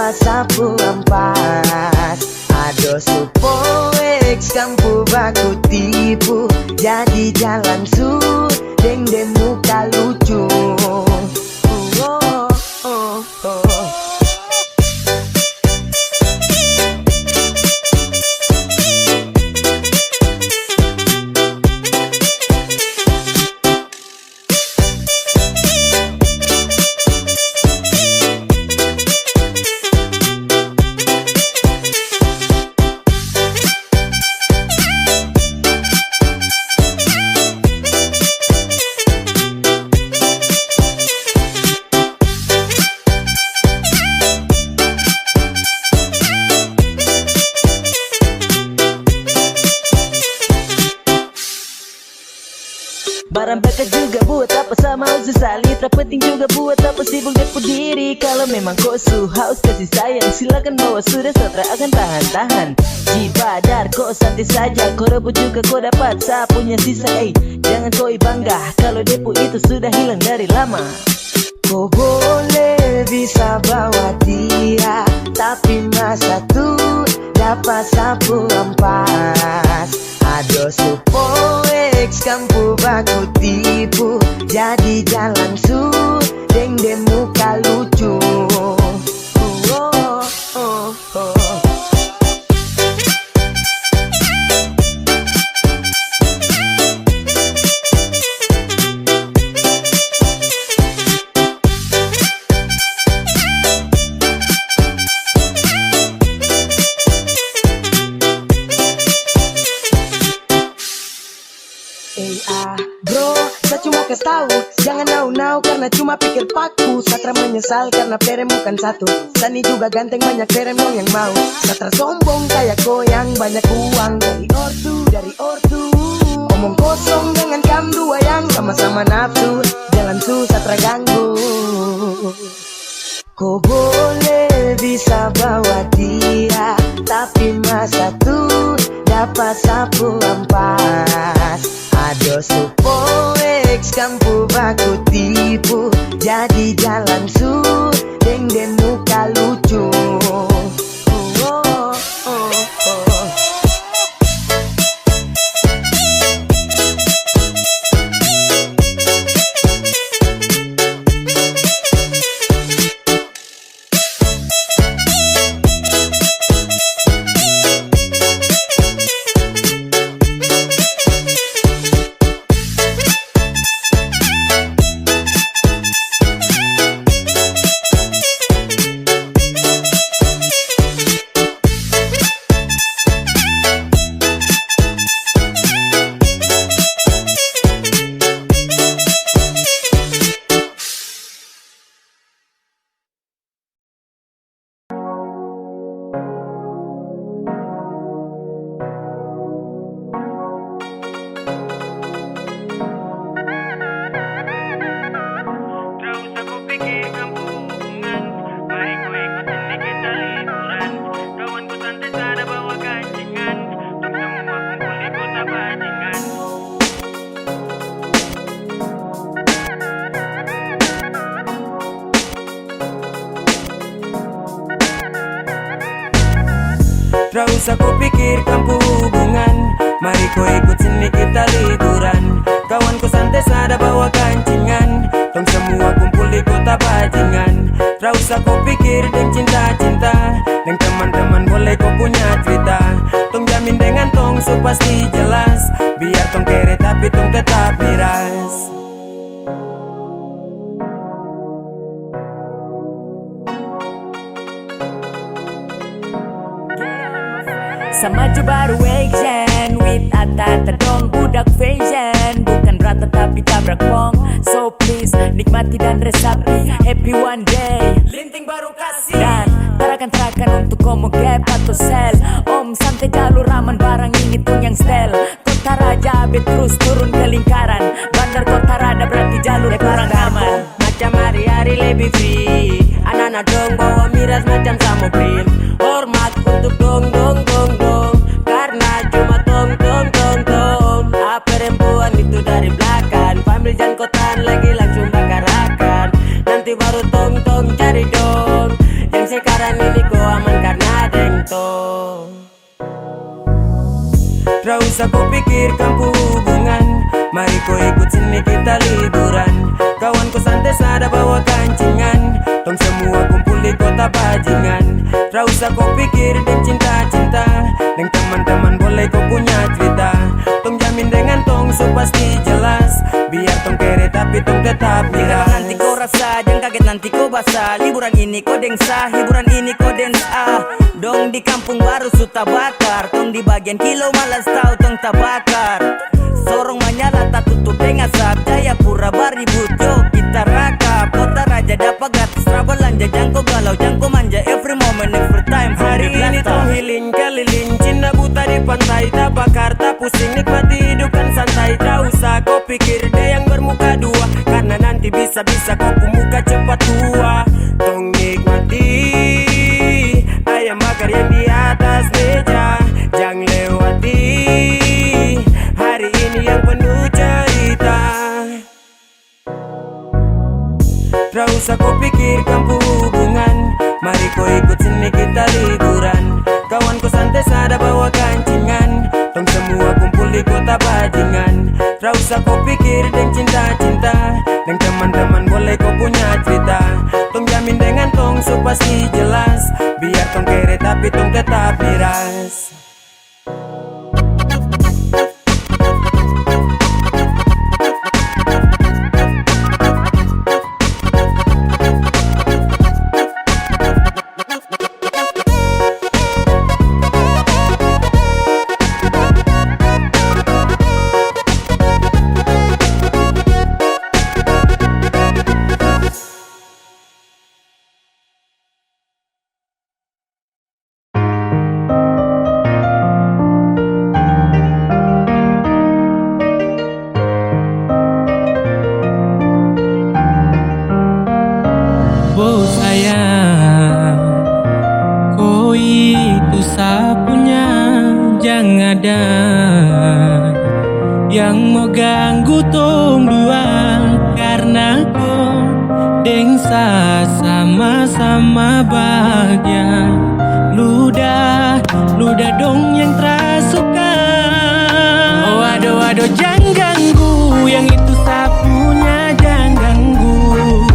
dapat sapu ampas. Ado supo X kampu baku tipu, jadi jalan su deng deng muka lucu. Barang bakal juga buat apa sama sesali, tak penting juga buat apa sibuk depu diri. Kalau memang kau haus kasih sayang, silakan bawa sudah Satra akan tahan-tahan. Jibadar kau santai saja, kau rebut juga kau dapat sapunya sisa. Jangan kau bangga kalau depu itu sudah hilang dari lama. Kau boleh bisa bawa dia, tapi masa tuh dapat sapu ampas. Ado supo X kampu baku tipu, jadi jalan su deng deng muka lucu. Bro, saya cuma kasih tahu, jangan nau-nau karena cuma pikir paku. Satra menyesal karena perem bukan satu. Sani juga ganteng, banyak perem dong yang mau. Satra sombong kayak goyang, banyak uang dari ortu. Omong kosong dengan kamu dua yang sama-sama nafsu. Jalan su Satra ganggu. Kau boleh bisa bawa dia, tapi masa tuh dapat sapu ampas. Ado supo X kampu baku tipu, jadi jalan su deng deng muka lucu. Gak usah ku pikir kampu hubungan, mari ku ikut sini kita liburan. Kawanku santai sada bawa kancingan, tong semua kumpul di kota bajingan. Gak usah ku pikir deng cinta-cinta, deng teman-teman boleh kau punya cerita. Tong jamin dengan tong so pasti jelas, biar tong kere tapi tong tetap miras. Sama maju baru action with Atata dong budak fashion. Bukan rata tapi tabrak pong. So please nikmati dan resapi. Happy one day Linting baru kasih dan tarakan untuk komo gap atau sel. Om santai jalur aman barang ini tuh yang stel. Kota Raja bet terus turun ke lingkaran. Bandar Kota Rada berarti jalur kurang aman. Macam hari-hari lebih free. Anak-anak dong bawa miras macam samoprim. Hormat untuk dong dong dong dong, karena cuma tong tong tong tong. Perempuan itu dari belakang, pambil jan kotan lagi langsung bakarakan. Nanti baru tong tong cari dong. Yang sekarang ini Ra usah ku pikirkan hubungan, mari kau ikut sini kita liburan. Kawanku santai sada bawa kancingan, tong semua kumpul di kota bajingan. Ra usah kau pikir deng cinta-cinta, deng teman-teman boleh kau punya cerita. Tong jamin dengan tong so pasti jelas, biar tong kere tapi tong tetap miras. Nanti kau rasa, jangan kaget nanti kau basah. Liburan ini kau dengsa, hiburan ini kau densa. Dong di kampung baru suta bakar, tong di bagian kilo malas tahu tong tabakar. Sorong menyala tak tutup dengan asap, Jayapura baribut yuk kita rakap. Kota raja dapat gratis travel anja, jangko galau jangko manja, every moment every time. Hari ini tong healing keliling, Cina buta di pantai, tak bakar tak pusing, nikmati hidup kan santai. Tak usah kau pikir deh yang bermuka dua, karena nanti bisa-bisa kau pemuka cepat tua. Tong nikmati ayam bakar yang di atas meja, jangan lewati hari ini yang penuh cerita. Ra usah kau pikirkan hubungan, mari kau ikut sini kita liburan. Kawanku santai sada bawa kancingan, tong semua kumpul di kota bajingan. Ra usah kau pikir deng cinta-cinta, deng teman-teman boleh kau punya cerita. Tong jamin dengan tong so pasti jelas, biar tong kere tapi tong tetap miras. Yang mau ganggu tong dua, karena kau dengsa sama-sama bahagia. Ludah dong yang terasuka. Oh aduh jangan ganggu, yang itu sapunya jangan ganggu.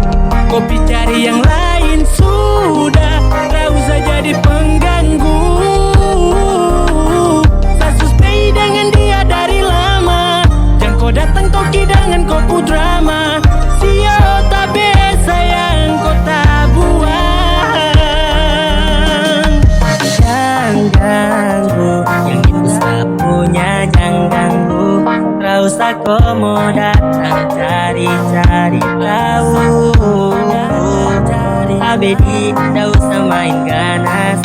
Kopi cari yang lain sudah, tak usah jadi pengganggu. Datang toki dengan kopu drama, sio tak biasa yang kau tak buang. Jangan ganggu, yang itu sapunya jangan ganggu. Tak usah kau mau datang cari-cari tahu. Abedi tak usah main ganas,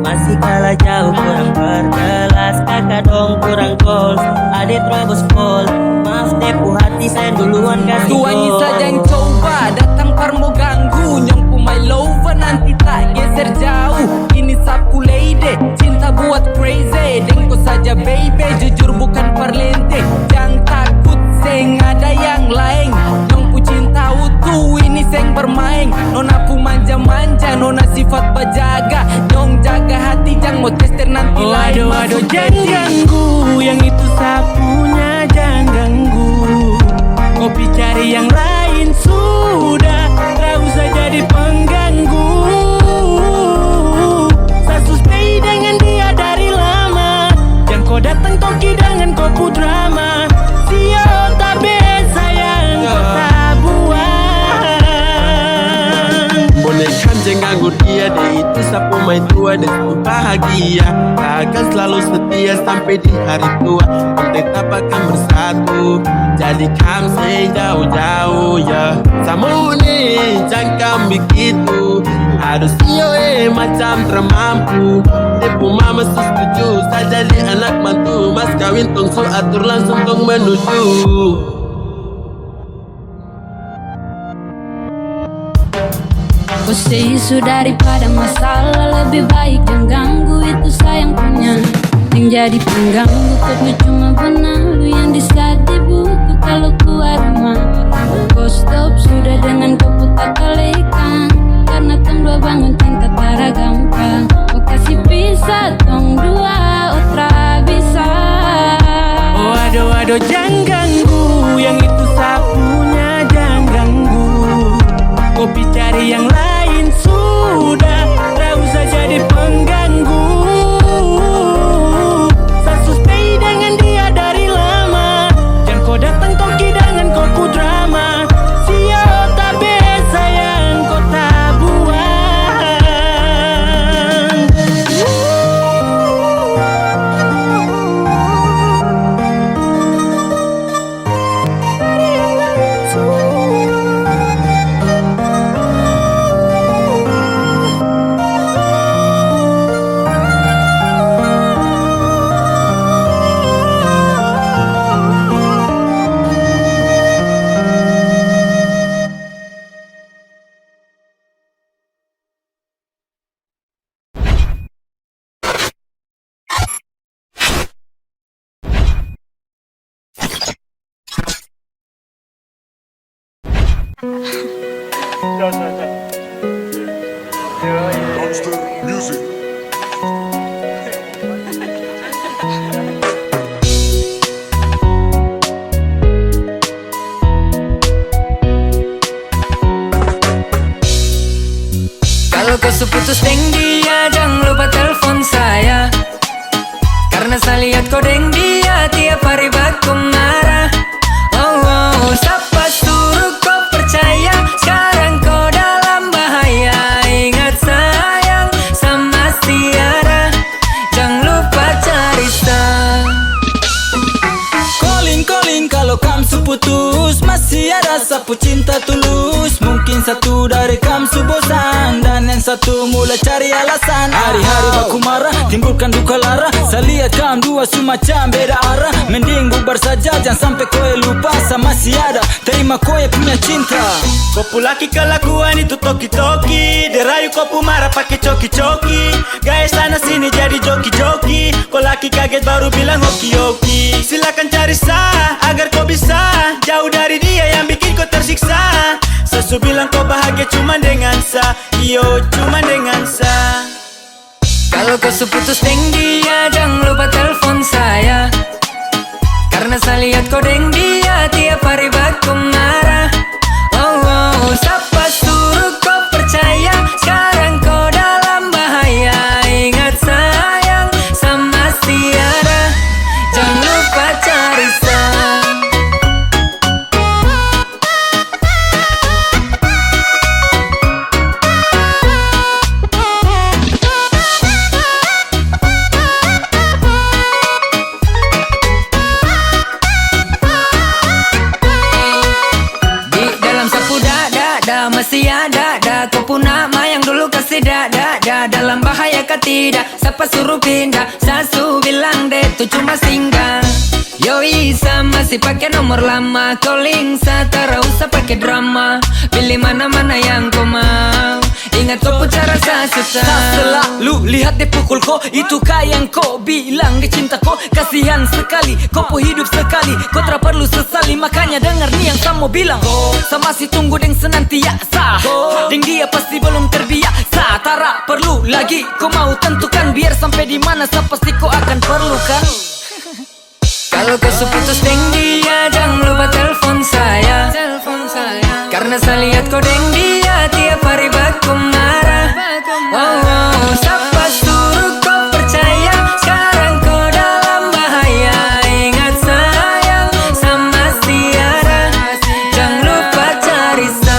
masih kalah jauh kurang berkelas. Kakak dong kurang goals, adik terobos pol. Maaf tepu hati saya duluan kasih gol. Tuannya saja yang coba datang parmo ganggu, nyongku my lover nanti tak geser jauh. Ini sapu lady, cinta buat crazy. Dengko saja baby, jujur bukan parlente. Jangan takut seng ada yang lain, nyongku cinta utuh ini seng bermain. Nona pu manja-manja, nona sifat bajaga. Nyong jaga hati, jangan mau tester nanti lain. Aduh jangan ganggu, yang itu sapunya jangan ganggu. Kopi cari yang lain sudah, tak usah jadi pengganggu. Saya stay dengan dia dari lama, jangan kau datang toki dengan kopu drama. Sio tak biasa yang kau tak buang. Boleh kan jangan ganggu dia, deh itu sapu main tua dan itu bahagia. Akan selalu setia sampai di hari tua, tetap akan bersatu. Jadi kamu say jauh-jauh ya, sama nih jangan begitu. Harus iyo macam termampu. Tepu mama setuju, saya jadi anak mantu. Mas kawin tong su atur langsung tong menuju. Kau say isu daripada masalah, lebih baik jangan ganggu, itu sayang punya. Yang jadi pengganggu kau cuma benalu yang di saat di buku kalau keluar rumah. Kau stop sudah dengan kau putar kalikan, karena tong dua bangun cinta tara gampang. Kau kasih pisah tong dua otra bisa. Ado jangan ganggu, yang itu sapunya jangan ganggu. Kopi cari yang lain sudah, tak usah jadi pengganggu. Saya stay dengan dia dari lama, jangan kau datang kau kidangan kau ku drama. Siapa tak biasa yang kau tak buang. Kalau kau seputus deng dia, jangan lupa telepon saya. Karena saya lihat kau deng dia tiap hari baku marah. Oh, oh, siapa suruh kau percaya? Sekarang kau dalam bahaya. Ingat sayang sama Tiara, jangan lupa cari sah. Calling kalau kamu seputus, masih ada sapu cinta tulus. Mungkin satu dari kamu bosan, dan yang satu mulai cari alasan. Hari-hari baku marah, timbulkan duka lara. Saya lihat kamu dua semacam beda arah. Mending bubar saja, jangan sampai kowe lupa sama si ada. Terima kowe punya cinta. Kopu laki kelakuan itu toki-toki, derayu kopu marah pakai coki-coki. Gaya sana sini jadi joki-joki. Kau laki kaget baru bilang hoki-hoki. Silakan cari sah agar kau bisa jauh dari dia yang bikin kau tersiksa. Sesu bilang kau bahagia cuma dengan sa, iyo cuma dengan sa. Kalau kau seputus deng dia, jangan lupa telepon saya. Karena saya lihat kau deng dia tiap hari baku marah. Oh, oh, siapa suruh kau percaya? Sekarang kau dalam bahaya. Ingat sayang sama Tiara, jangan lupa cari sah. Masih ada kau pun nama yang dulu kasih dada. Dalam bahaya kah tidak, siapa suruh pindah? Sasu bilang deh tu cuma singgah. Yoi masih pakai nomor lama. Calling tak usah pakai drama. Pilih mana-mana yang kau mau. Ingat kau pun cara sasu Selalu lihat dia pukul kau, itu kah yang kau bilang dia cinta kau. Kasihan sekali, kau pun hidup sekali. Kau tak perlu sesali, makanya dengar nih yang kamu bilang. Sama si tunggu deng senantiasa, deng dia pasti belum terbiasa. Tak perlu lagi kau mau tentukan, biar sampai di mana saya pasti kau akan perlukan. Kalau kau seputus deng dia, jangan lupa telepon saya. Karena saya lihat kau deng dia tiap hari baku marah. Oh, oh, siapa suruh kau percaya? Sekarang kau dalam bahaya. Ingat sayang sama Tiara, jangan lupa cari sah.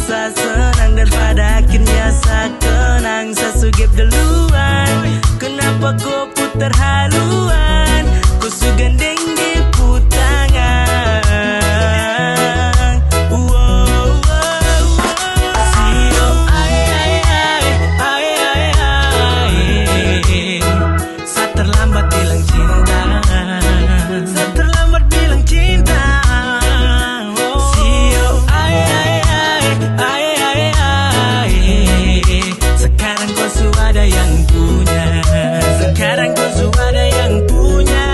rasa senang dan pada akhirnya saya kenang. Saya sugep duluan, kenapa kau putar haluan? Kau sugandeng di putangan. Wow, wow, wow. Sio ai ai ai ai ai ai. Saya terlambat bilang cinta. Saya terlambat bilang cinta. Sio ai ai ai ai ai ai. Sekarang kau sudah yang punya. Sekarang kau sudah yang punya.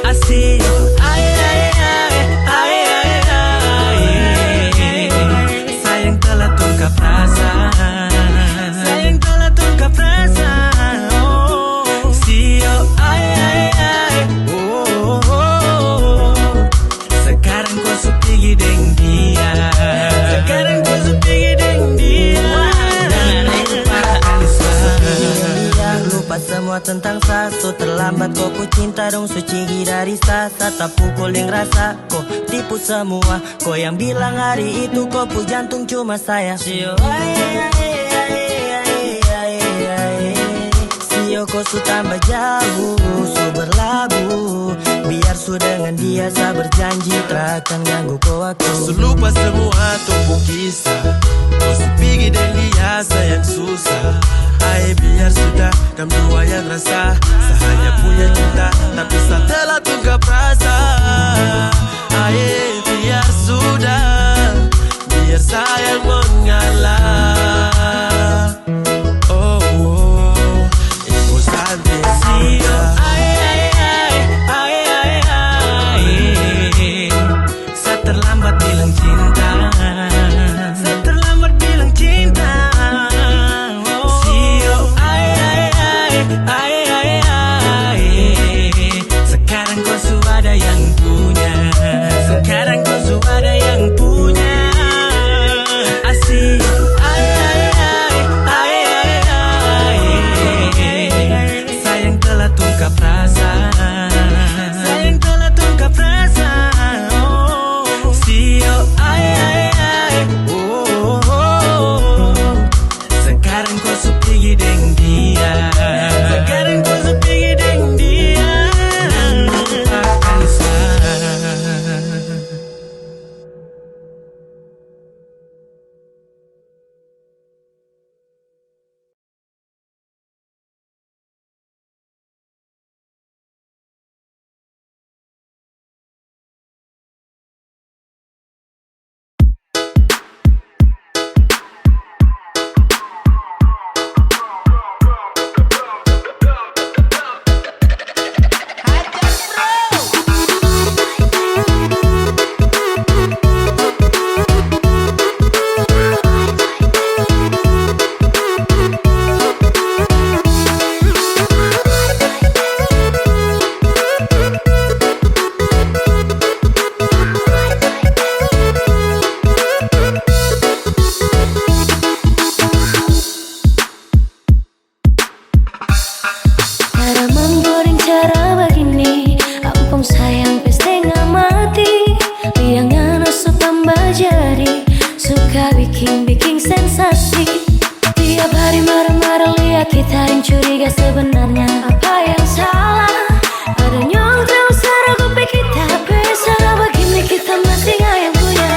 Asio ai ai ai ai ai ai. Sayang telah tungkap rasa. Sayang telah tungkap rasa. Oh, Sio ai ai ai. Oh, oh, oh. Sekarang kau supigi deng dia. Sekarang kau supigi deng dia. Lupa semua tentang satu. Terlambat kau ku cinta dong suci dari sasa. Tak pukul yang rasa kau tipu semua. Kau yang bilang hari itu kau pu jantung cuma saya. Sio ai ai ai ai ai ai. Sio kau su tambah jauh, su berlabuh. Biar su dengan dia saya berjanji takkan ganggu kau aku. Su lupa semua tumpuk kisah. Kau sepigi dan dia sayang susah. Ay, biar sudah kami dua yang rasa. Saya hanya punya cinta tapi saya telah tungkap rasa. Ay, biar sudah, biar sayang mengalah. Oh, oh, ibu santai. Sio ai ai ai ai ai ai. Saya terlambat bilang cinta. Saya terlambat bilang cinta. Sio ai ai ai ai ai ai. Sekarang kau sudah yang punya. Sekarang kau sudah yang punya. Asio ai ai ai ai ai ai. Sayang telah tungkap rasa. Sayang telah tungkap rasa. Oh, Sio ai ai ai. Oh, oh, oh. Sekarang kau supigi deng dia. Sekarang kau supigi deng dia. Lupakan saya. Cara menggoreng cara begini, ampun sayang setengah mati. Liangnya nusuk tambah jari, suka bikin sensasi. Tiap hari marah-marah lihat kita yang curiga sebenarnya apa yang salah. Ada nyong terus ragu pikir kita salah begini kita masih nggak yang punya.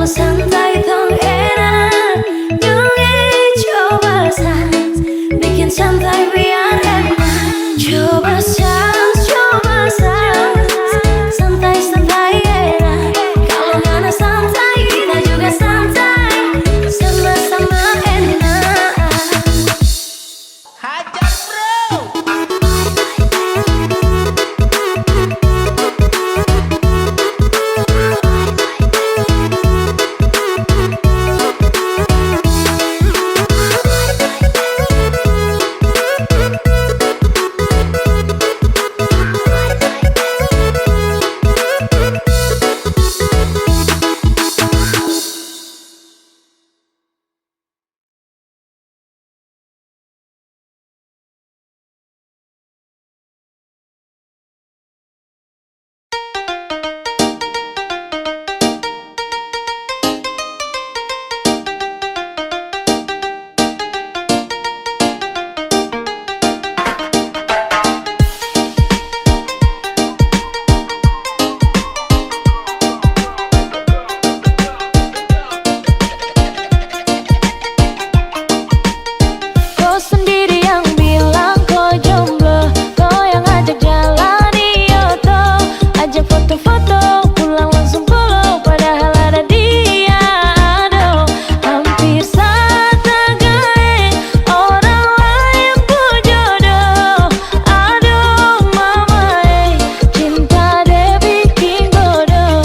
santai tong enak, nyungi coba sans, bikin santai biar enak. Coba sans, santai-santai enak. Kalau mana santai, kita juga santai, sama-sama enak. Hajar bro. Kau sendiri yang bilang kau jomblo, kau yang ajak jalan Yoto, ajak foto-foto, pulang langsung pulau, padahal ada dia. Aduh, hampir saja gae, orang lain pun jodoh. Aduh mama cinta deh bikin bodoh.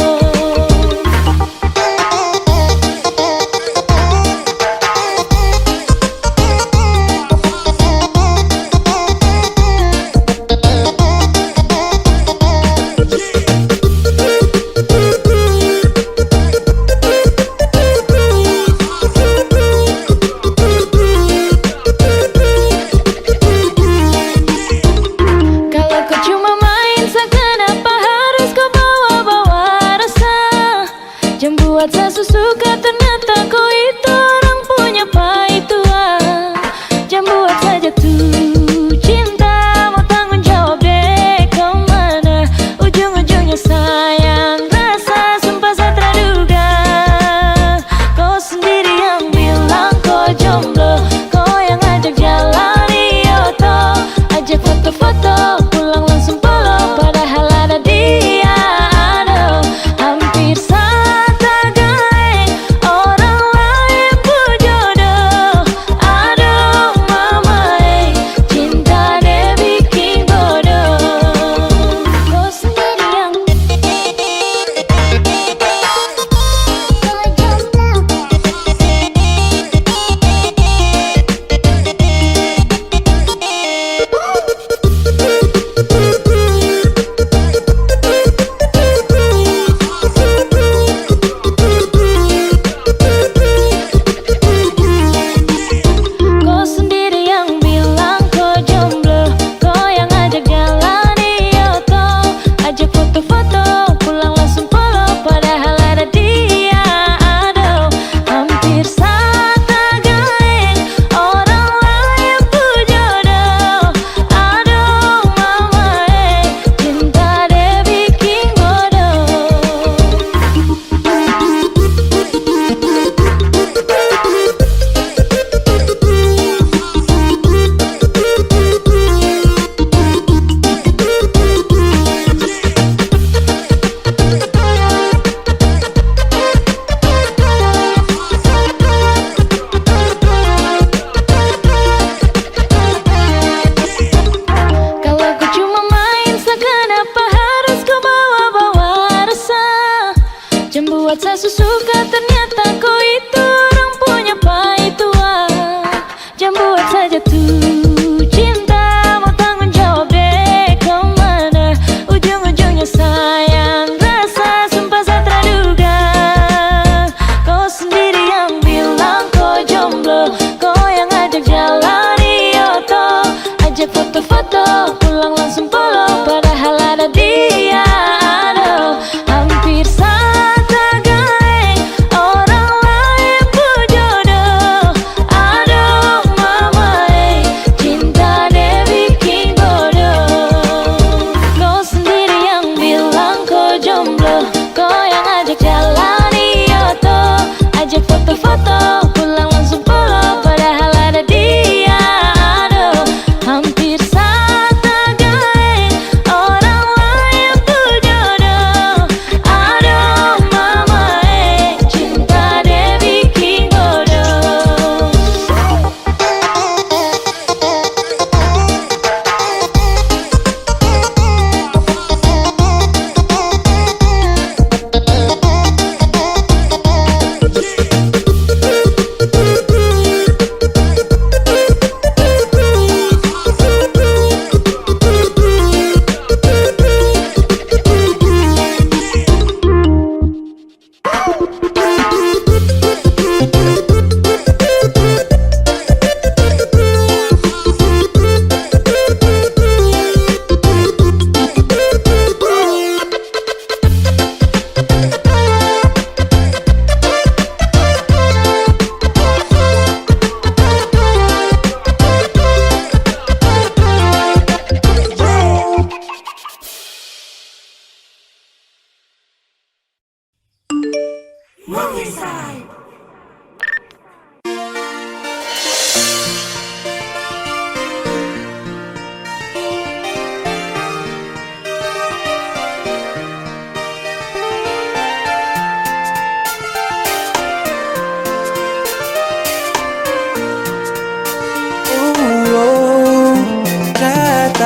Kalau kau cuma main, kenapa harus kau bawa-bawa rasa? Jangan buat saya suka, ternyata kau itu orang punya pai tua. Jangan buat saya jatuh cinta, mau tanggung jawab deh kemana? Ujung-ujungnya sayang rasa, sumpah saya terduga. Kau sendiri yang bilang kau jomblo, kau yang ajak jalan Yoto, ajak foto-foto, pulang langsung pulau, padahal ada dia. Aduh, hampir saja gae, orang lain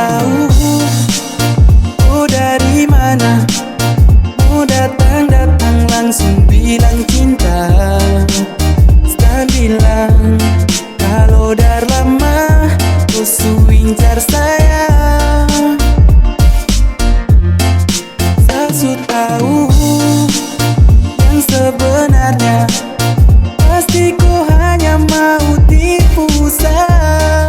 tahu oh dari mana. Mau datang langsung bilang cinta. Sekarang bilang kalau udah lama kau suincar saya. Saya su tahu yang sebenarnya. Pasti kau hanya mau tipu saya.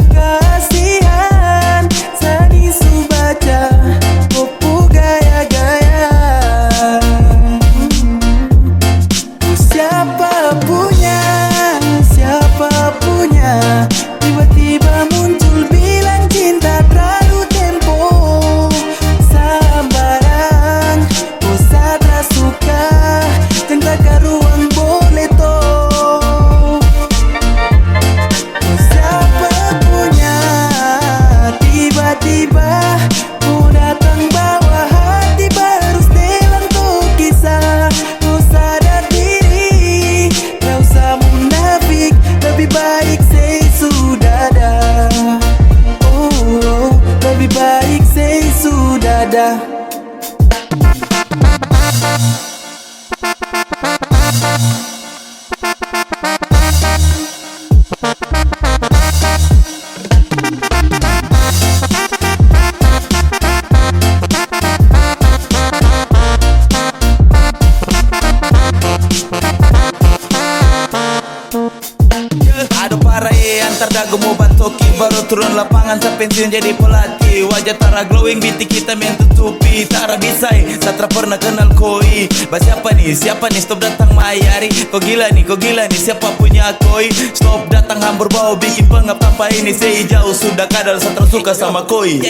Kasihan Sani su baca kau gaya-gaya. Siapa punya tiba-tiba muncul bilang cinta terlalu tempo. Sambarang kau sadar suka cinta ke ruang boleh toh. Siapa punya tiba-tiba kau datang bawa hati baru setelan tuh kisah. Kau sadar diri gak usah munafik, lebih baik say sudah dah. Oh, lebih baik say sudah dah. Aduh parah antar dagu mau bantoki. Baru turun lapangan sampai pensiun jadi pelatih. Wajah Tara glowing, bintik hitam yang tutupi. Tara bisa Satra pernah kenal koi. Siapa nih stop datang mayari. Kau gila nih siapa punya koi. Stop datang hambur bau bikin pengap tanpa ini. Sei jauh sudah kadal Satra suka sama koi.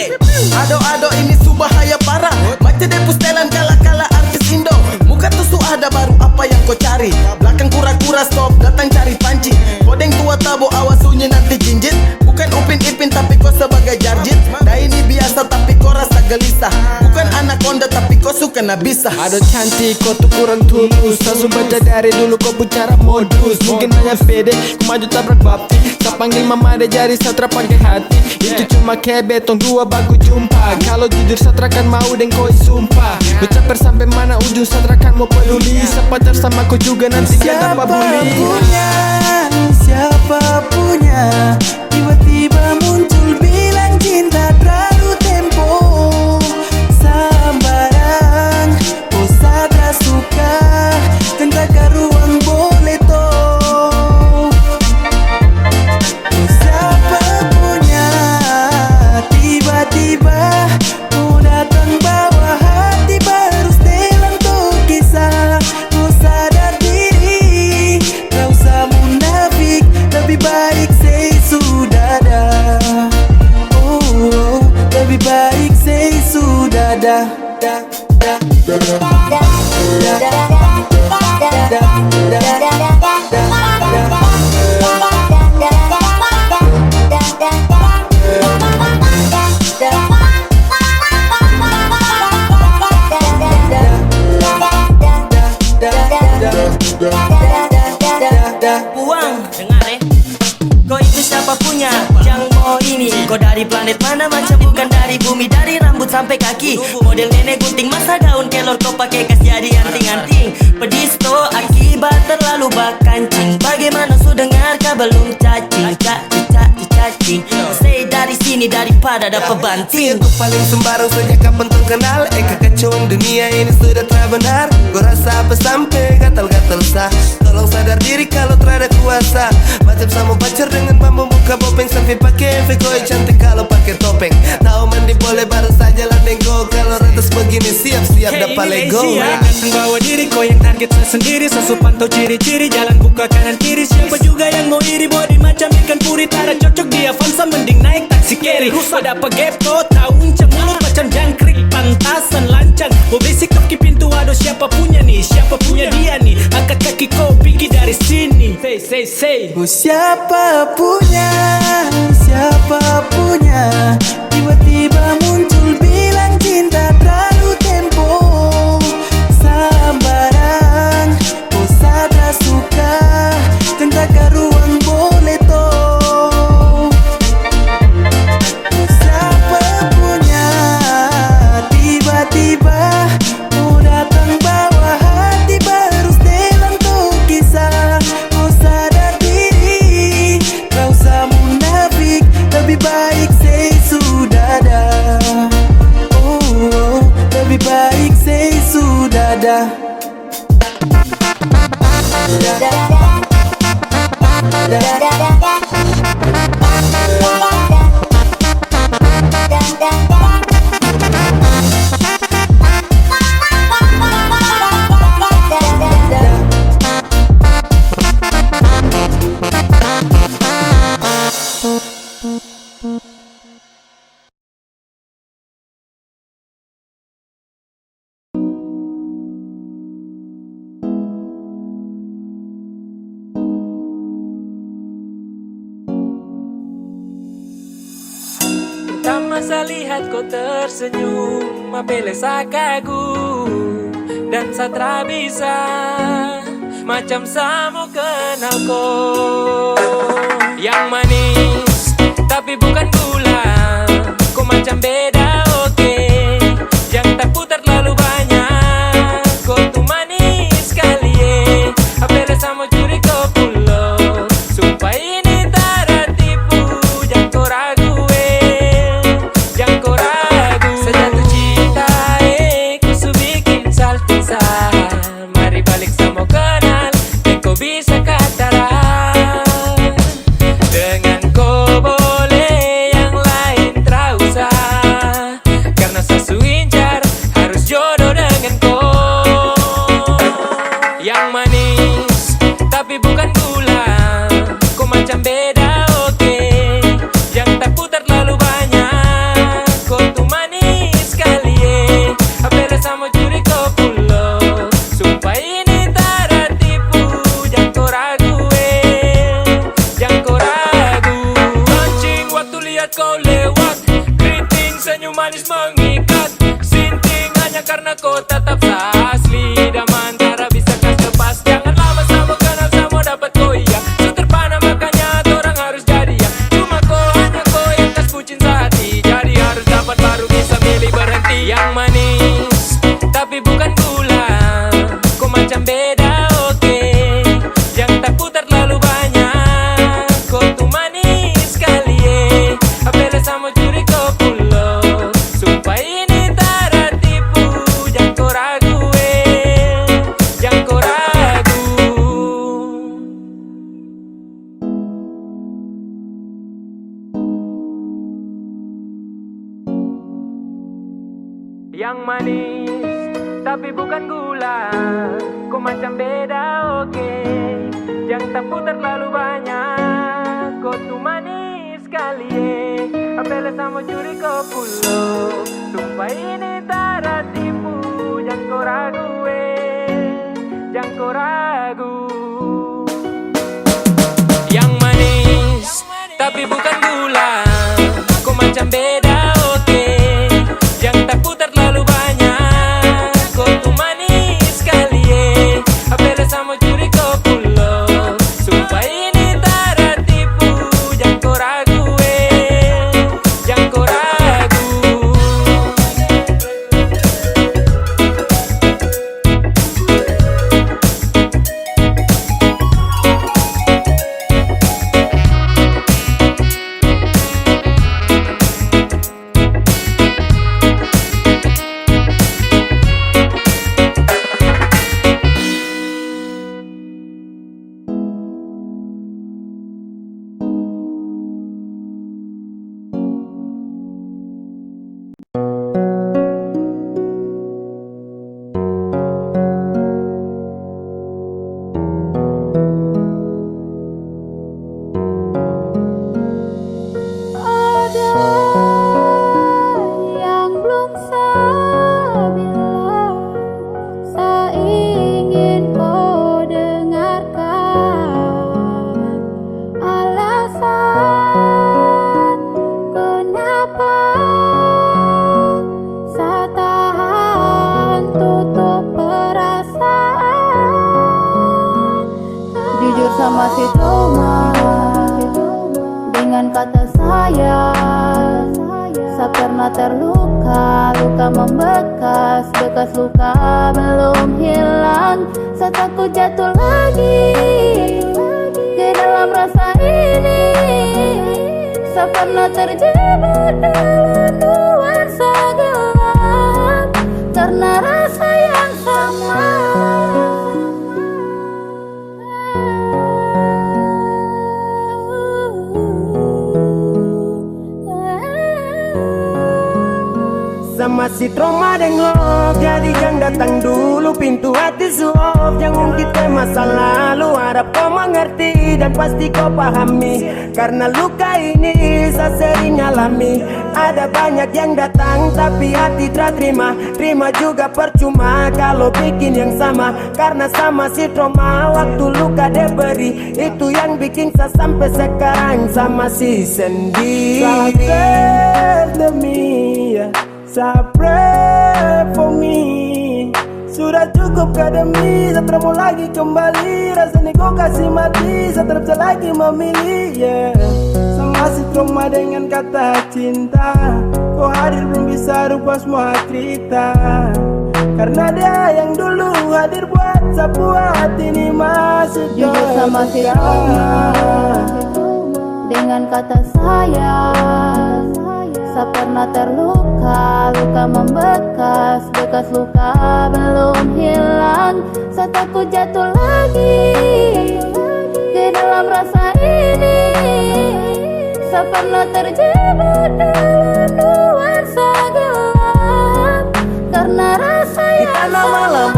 Ado ini su bahaya parah. Macam depus telan kala-kala artis Indo. Muka tuh su ada baru apa yang kau cari. Belakang kura-kura stop datang cari panci. Kodeng tua tabo awas sunyi nanti jinjit. Bukan Upin Ipin tapi kau sebagai jarjit. Dah ini biasa tapi kau rasa gelisah. Bukan anaconda tapi kau suka nabisa. Aduh cantik kau tuh kurang tulus. Langsung baca dari dulu kau bicara modus. Mungkin hanya pede kau maju tabrak bapti. Tak panggil mama deh jari Satra pakai hati. Itu cuma kebet tong dua bagu jumpa. Kalau jujur Satra kan mau dan koi sumpah. Bercaper sampai mana ujung Satra kan mau peduli. Sepacar sama kau juga nanti gak dapat bully. Siapa punya tiba-tiba muncul bilang cinta terlalu tempo. Sambarang kau sadar suka cinta ke ruang boleh toh. Siapa punya tiba-tiba kau datang bawa hati baru setelan tuh kisah. Kau sadar diri gak usah munafik, lebih baik say sudah dah. Oh, lebih baik say sudah dah. Uang, dengar kau itu siapa punya? Yang mau ini kau dari planet mana macam bukan dari bumi. Dari rambut sampai kaki model nenek gunting. Masa daun kelor kau pakai kas jadi anting-anting. Pedisto akibat terlalu bakancing. Bagaimana su dengar kau belum cacing. Cacing say dari sini daripada dapat banting. Kau paling sembarang sejak kapan tong kenal. Kekacauan dunia ini sudah terbenar. Kau rasa apa sampai gatal-gatal sah. Tolong sadar diri kalau terada kuasa. Macam sama pacar dengan bambu buka bopeng. Sampai pakai koi cantik kalau pakai topeng. Tahu mandi boleh baru saja landeng go. Kalau ratus begini siap-siap dapat lego. Ganteng bawa diri kau yang target sendiri. Sesu pantau ciri-ciri jalan buka kanan kiri. Siapa juga yang mau iri body macam ikan puri. Tara cocok dia Avanza mending naik taksi carry. Kau dapat gepto tahu uncang mulut macam jangkrik. Pantasan lancang kau berisik kaki pintu. Aduh siapa punya nih, siapa punya dia nih. Angkat kaki kau pergi dari sini. Say Siapa punya tiba-tiba muncul bilang cinta terlalu tempo. Sambarang kau sadar suka cinta ke ruang boleh toh. Siapa masa lihat kau tersenyum, apele sa kagum dan satra bisa macam samo kenal kau. Yang manis tapi bukan gula, kau macam beda oke. Yang tak putar terlalu banyak, kau tuh manis sekali apele samo curi kau pulau. Sumpah ini tak tipu, jangan kau ragu jangan kau ragu. Sejatuh cinta ku su bikin salting sa. Mari balik sama kenal, dan kau bisa kataran. Dengan kau boleh yang lain tak usah, karena sasu incar harus jodoh dengan kau. Yang manis tapi bukan gula, kau macam beda oke. Yang tak putar terlalu banyak, kau tuh manis sekali apele sama curi kau pulau. Sumpah ini tak tipu, jangan kau ragu jangan kau ragu. Mancing waktu lihat kau lewat, keriting senyum manis mengikat. Sinting hanya karena kau tetap asli, dan antara bisa kas lepas. Jangan lama sama kenal sama dapat kau iya. So terpana makanya orang harus jadi ya. Cuma kau hanya kau yang kas bucin sehati, jadi harus dapat baru bisa milih berhenti. Yang manis tapi bukan gula, kau macam beda oke. Yang tak putar terlalu banyak, kau tuh manis sekali apele sama curi kau pulau. Sumpah ini tak tipu, jangan kau ragu jangan kau ragu. Yang manis tapi bukan gula, kau macam beda oke. Yang tak putar terlalu banyak, kau tuh manis sekali apele sama curi kau pulau. Sumpah ini tak tipu, jangan kau ragu jangan kau ragu. Yang manis tapi bukan gula, kau macam beda oke. Yang tak putar terlalu banyak, kau tuh manis sekali apele sama curi kau pulau. Sumpah ini tak tipu, jangan kau ragu jangan kau ragu. Sama si Toma dengan kata sayang, saya pernah terluka, luka membekas, bekas luka belum hilang. Saya takut jatuh lagi ke dalam rasa ini. Saya pernah terjebak dalam nuansa gelap karena rasa yang sama. Sama si trauma dengok, jadi jangan datang dulu pintu hati suop. Jangan ungkit ke masa lalu, harap kau mengerti. mengerti dan pasti kau pahami. Karena luka ini saya sering alami. Ada banyak yang datang tapi hati tak terima. Terima juga percuma kalau bikin yang sama. Karena sama si trauma waktu luka dia beri. Itu yang bikin saya sampai sekarang sama si sendiri. Sabar demi ya, sabar for me. Sudah cukup kademi, saya tak mau lagi kembali. Rasanya kau kasih mati, saya tak bisa lagi memilih, yeah. Sama si trauma dengan kata cinta. Kau hadir belum bisa rubah semua cerita. Karena dia yang dulu hadir buat saya buat ini masih jujur sama si trauma dengan kata sayang. Saya pernah terluka, luka membekas, bekas luka belum hilang. Saya takut jatuh lagi ke dalam rasa ini. Saya pernah terjebak dalam nuansa gelap karena rasa yang Kita malam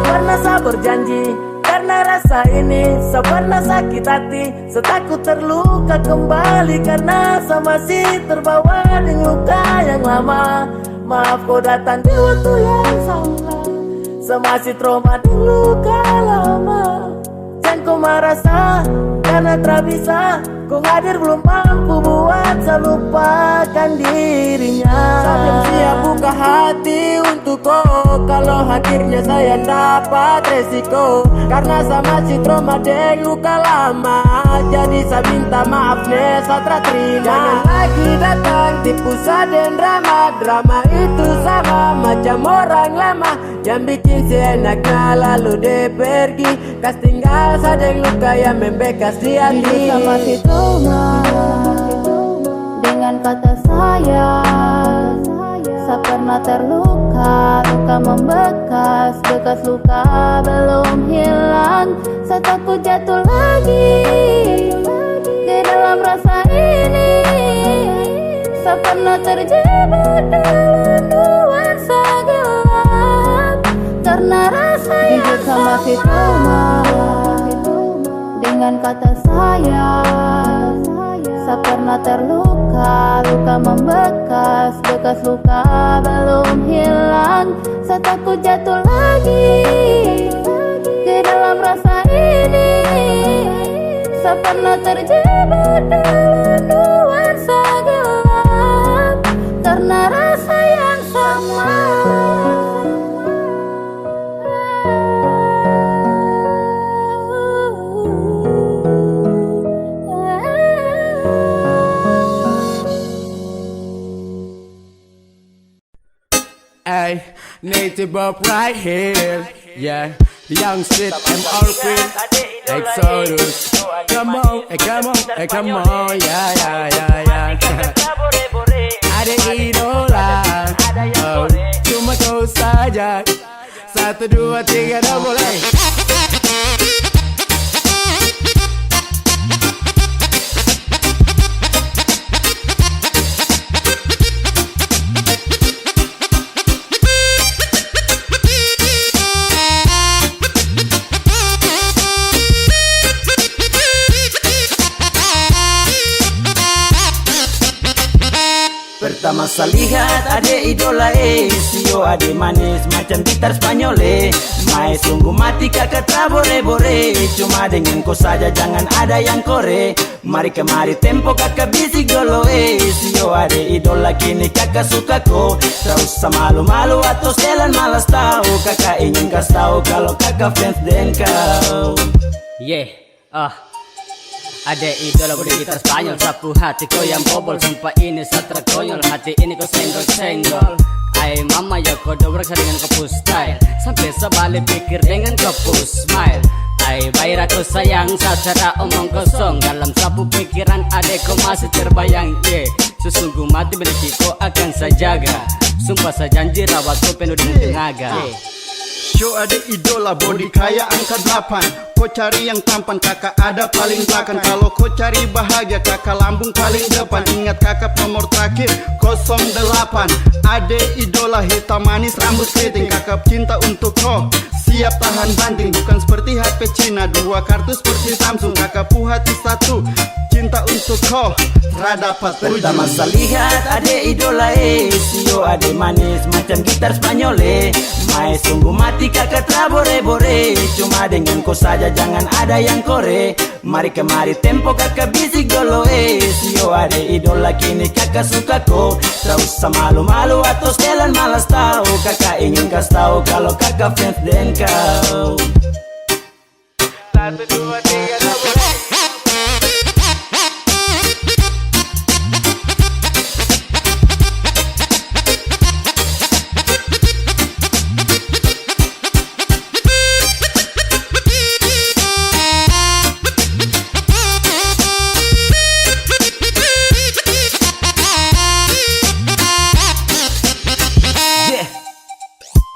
pernah saya berjanji. Karena rasa ini saya pernah sakit hati. Saya takut terluka kembali karena saya masih terbawa dengan luka yang lama. Maaf kau datang di waktu yang salah. Saya masih trauma dengan luka lama. Jangan kau merasa karena tak bisa. Kau hadir belum mampu buat saya lupakan dirinya. Saya belum siap buka hati untuk kau. Kalau hadirnya saya dapat resiko. Karena saya masih trauma dengan luka lama. Jadi saya minta maaf nih, saya tak terima. Jangan lagi datang tipu saya dan drama. Drama itu sama macam orang lama yang bikin seenaknya lalu dia pergi. Kas tinggal saya dengan luka yang membekas di hati. jujur sama si trauma dengan kata sayang. Saya pernah terluka, luka membekas, bekas luka belum hilang. Saya takut jatuh lagi ke dalam rasa ini. Saya pernah terjebak dalam nuansa gelap karena rasa yang sama si trauma dengan kata sayang. Saya pernah terluka, luka membekas, bekas luka belum hilang. Saya takut jatuh lagi ke dalam rasa ini. Saya pernah terjebak dalam nuansa gelap karena rasa yang sama. Ay, native up right here, yeah. The young shit, I'm all queen. Exodus, come on, come on, come on, yeah, yeah, yeah, yeah. Ada idola, oh, cuma kau saja. 1, 2, 3, dah boleh. Pertama saya lihat ada idola Sio ade manis macam gitar Spanyol Mai sungguh mati kakak tak bore-bore. Cuma dengan kau saja jangan ada yang kore. Mari kemari tempo kakak bisik dolo Sio ade idola kini kakak suka ko. Tak usah malu-malu atau selan malas tahu. Kakak ingin kasih tahu kalau kakak fans dengan kau. Ada idola bude gitar Spanyol. Sapu hati kau yang bobol. Sumpah ini satra konyol. Hati ini kau senggol-senggol. Ay mama ya kau dobrak dengan kau style. Sampai sebalik pikir dengan kau smile. Ay bayar aku sayang secara omong kosong. Dalam sapu pikiran adek kau masih terbayang. Sesungguh mati miliki kau akan saya jaga. Sumpah saya janji rawat kau penuh dengan tenaga. Show ada idola body kaya angka 8. Kau cari yang tampan, kakak ada paling belakang. Kalau kau cari bahagia, kakak lambung paling depan. Ingat kakak nomor terakhir 08. Ade idola hitam manis rambut keriting. Kakak cinta untuk kau, siap tahan banting. Bukan seperti HP Cina, 2 kartu seperti Samsung. Kakak hati satu, cinta untuk kau, rada dapat terjun. Pertama saya lihat ade idola sio ade manis macam gitar Spanyol Mae sungguh mati kakak trabore-bore. Cuma dengan kau saja jangan ada yang kore. Mari kemari tempo kakak bisik dolo sio ade idola kini kakak suka kau. Tak usah malu-malu atau setelan malas tahu. Kakak ingin kasih tahu kalau kakak fans dan kau. 1, 2, 3, boleh.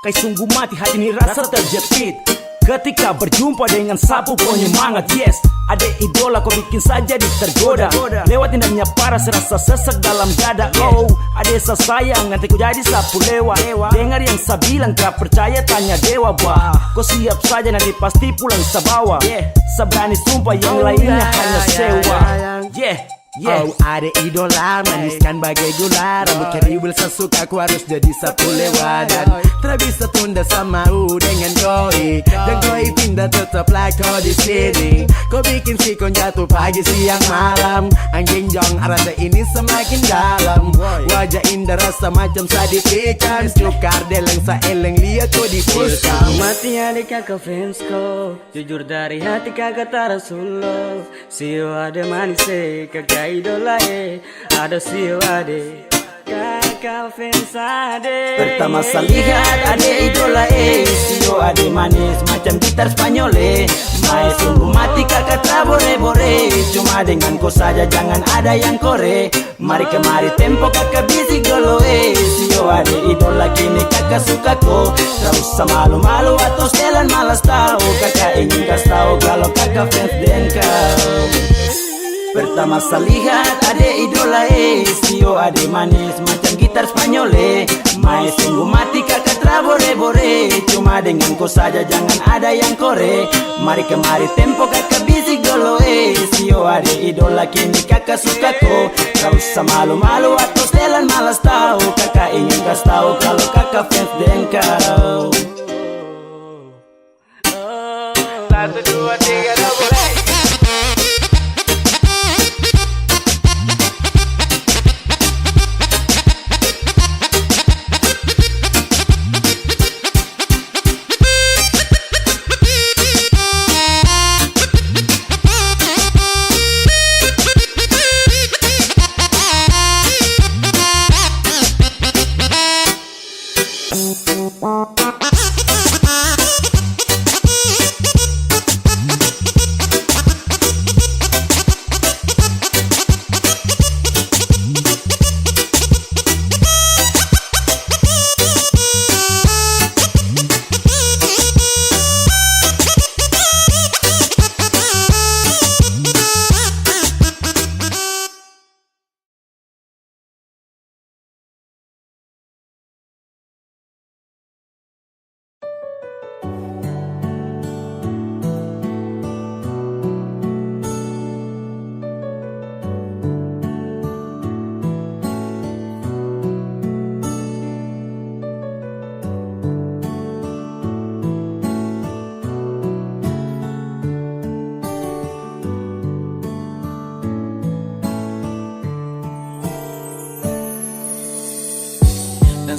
Kai sungguh mati hati ini rasa terjepit ketika berjumpa dengan sapu penyemangat. Yes, ada idola kau bikin saja tergoda. Lewat indahnya paras rasa sesak dalam dada. Oh, ada sayang nanti ku jadi sapu lewat. Dengar yang saya bilang tak percaya tanya dewa bah. Kau siap saja nanti pasti pulang sabawa. Seberani sumpah yang lainnya hanya sewa. Oh, ada idola maniskan bagai gula. Rambut keribil sesuka aku harus jadi sapu lewat. Dan tak bisa tunda sama dengan koi. Dan koi pindah tetaplah kau di sini. Kau bikin si kau jatuh pagi siang malam. Anjing jong rasa ini semakin dalam. Wajah indah rasa macam sadipikan. Sukar deleng sa eleng lihat kau di puskam. Mati adik kakak fans ko, jujur dari hati kakak tarasulo. Sio ada manis kakak idola ada sio ade kakak fans ade. Pertama saya lihat ade idola sio ade manis macam gitar Spanyol Mae sungguh mati kakak trabore-bore. Cuma dengan kau saja jangan ada yang kore. Mari kemari tempo kakak bisik dolo sio ade idola kini kakak suka kau. Tak usah malu-malu atau setelan malas tahu. Kakak ingin kasih tahu kalau kakak fans dan kau. Pertama saya lihat ade idola sio ade manis macam gitar Spanyol Mae sungguh mati kakak trabore-bore. Cuma dengan kau saja jangan ada yang kore. Mari kemari tempo kakak bisik dolo sio ade idola kini kakak suka kau. Tak usah malu-malu atau setelan malas tahu. Kakak ingin kasih tahu kalau kakak fans dan kau. 1, 2, 3, boleh.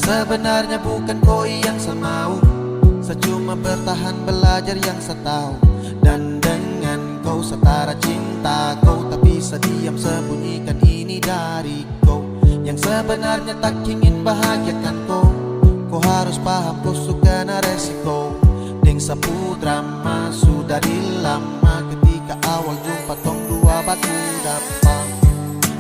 Sebenarnya bukan koi yang saya mau. Saya cuma bertahan belajar yang saya tahu. Dan dengan kau setara cinta kau, tak bisa diam sembunyikan ini dari kau. Yang sebenarnya tak ingin bahagiakan kau. Kau harus paham kau suka na resiko. Deng sapu drama sudah di lama. Ketika awal jumpa tong dua baku dapat.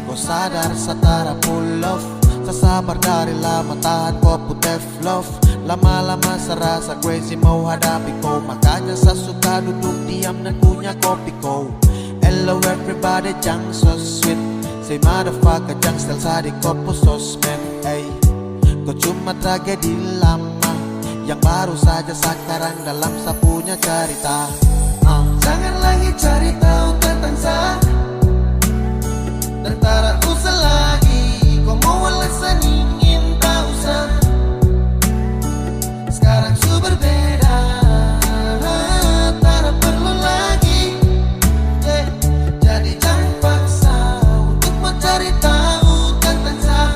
Kau sadar setara full love. Sabar dari lama tahan kau putih love. Lama-lama serasa crazy mau hadapi kau, makanya saya suka duduk diam dan punya kopi kau. Hello everybody, jang so sweet. Say motherfucker, jang stel di kopo sosmed. Hey, kau cuma tragedi lama yang baru saja sekarang dalam sapunya cerita. Jangan lagi cari tahu tentang saya, dan tak usah lagi kau mau alasan ingin tahu saya. Sekarang su berbeda, tak perlu lagi, jadi jangan paksa untuk mencari tahu tentang saya.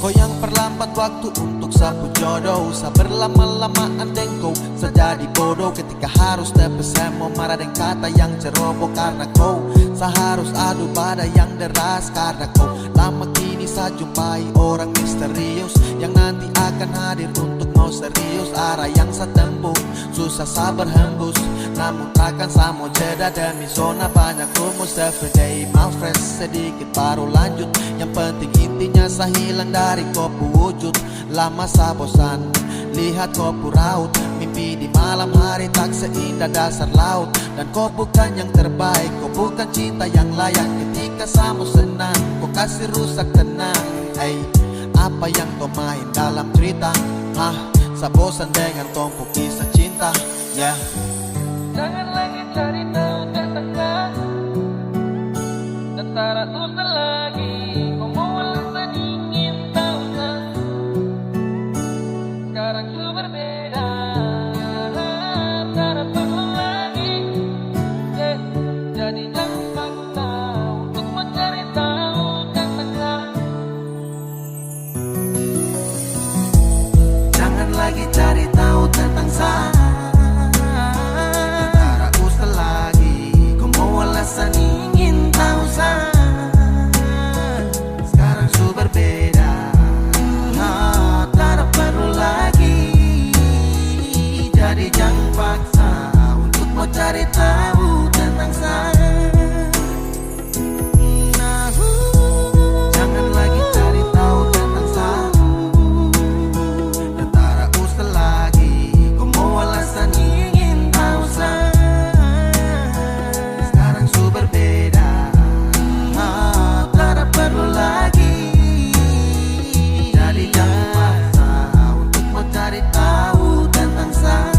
Kau yang perlambat waktu untuk sapu jodoh, sa berlama-lamaan dan kau sejadi bodoh ketika harus tepes mau marah dan kata yang ceroboh karena kau seharus adu pada yang deras karena kau lama kini saya jumpai orang misterius yang nanti akan hadir untuk mau serius. Arah yang saya tempuh susah sabar hembus, namun takkan saya mau jeda demi zona banyak rumus. Everyday mau fresh sedikit baru lanjut, yang penting intinya saya hilang dari kopu wujud. Lama saya bosan lihat kopu raut, mimpi di malam hari tak seindah dasar laut. Dan kau bukan yang terbaik, kau bukan cinta yang layak. Ketika saya senang, kau kasih rusak tenang. Hey, apa yang kau main dalam cerita? Saya bosan dengan tumpuk kisah cinta. Yeah. Jangan lagi cari tahu tentang saya, dan tak usah lagi kau mau alasan ingin tahu saya. Sekarang su berbeda, tak perlu lagi, jadi jangan paksa untuk mencari tahu tentang saya. Jangan lagi cari tahu tentang saya, tak usah lagi kau mau alasan ingin tahu saya. Sekarang su berbeda, tak perlu lagi, jadi jangan paksa untuk mau cari tahu tentang saya. Jangan lagi cari tahu tentang saya, dan tak usah lagi kau mau alasan ingin tahu saya. Sekarang su berbeda, tak perlu lagi, jadi jangan paksa untuk mau cari tahu tentang saya.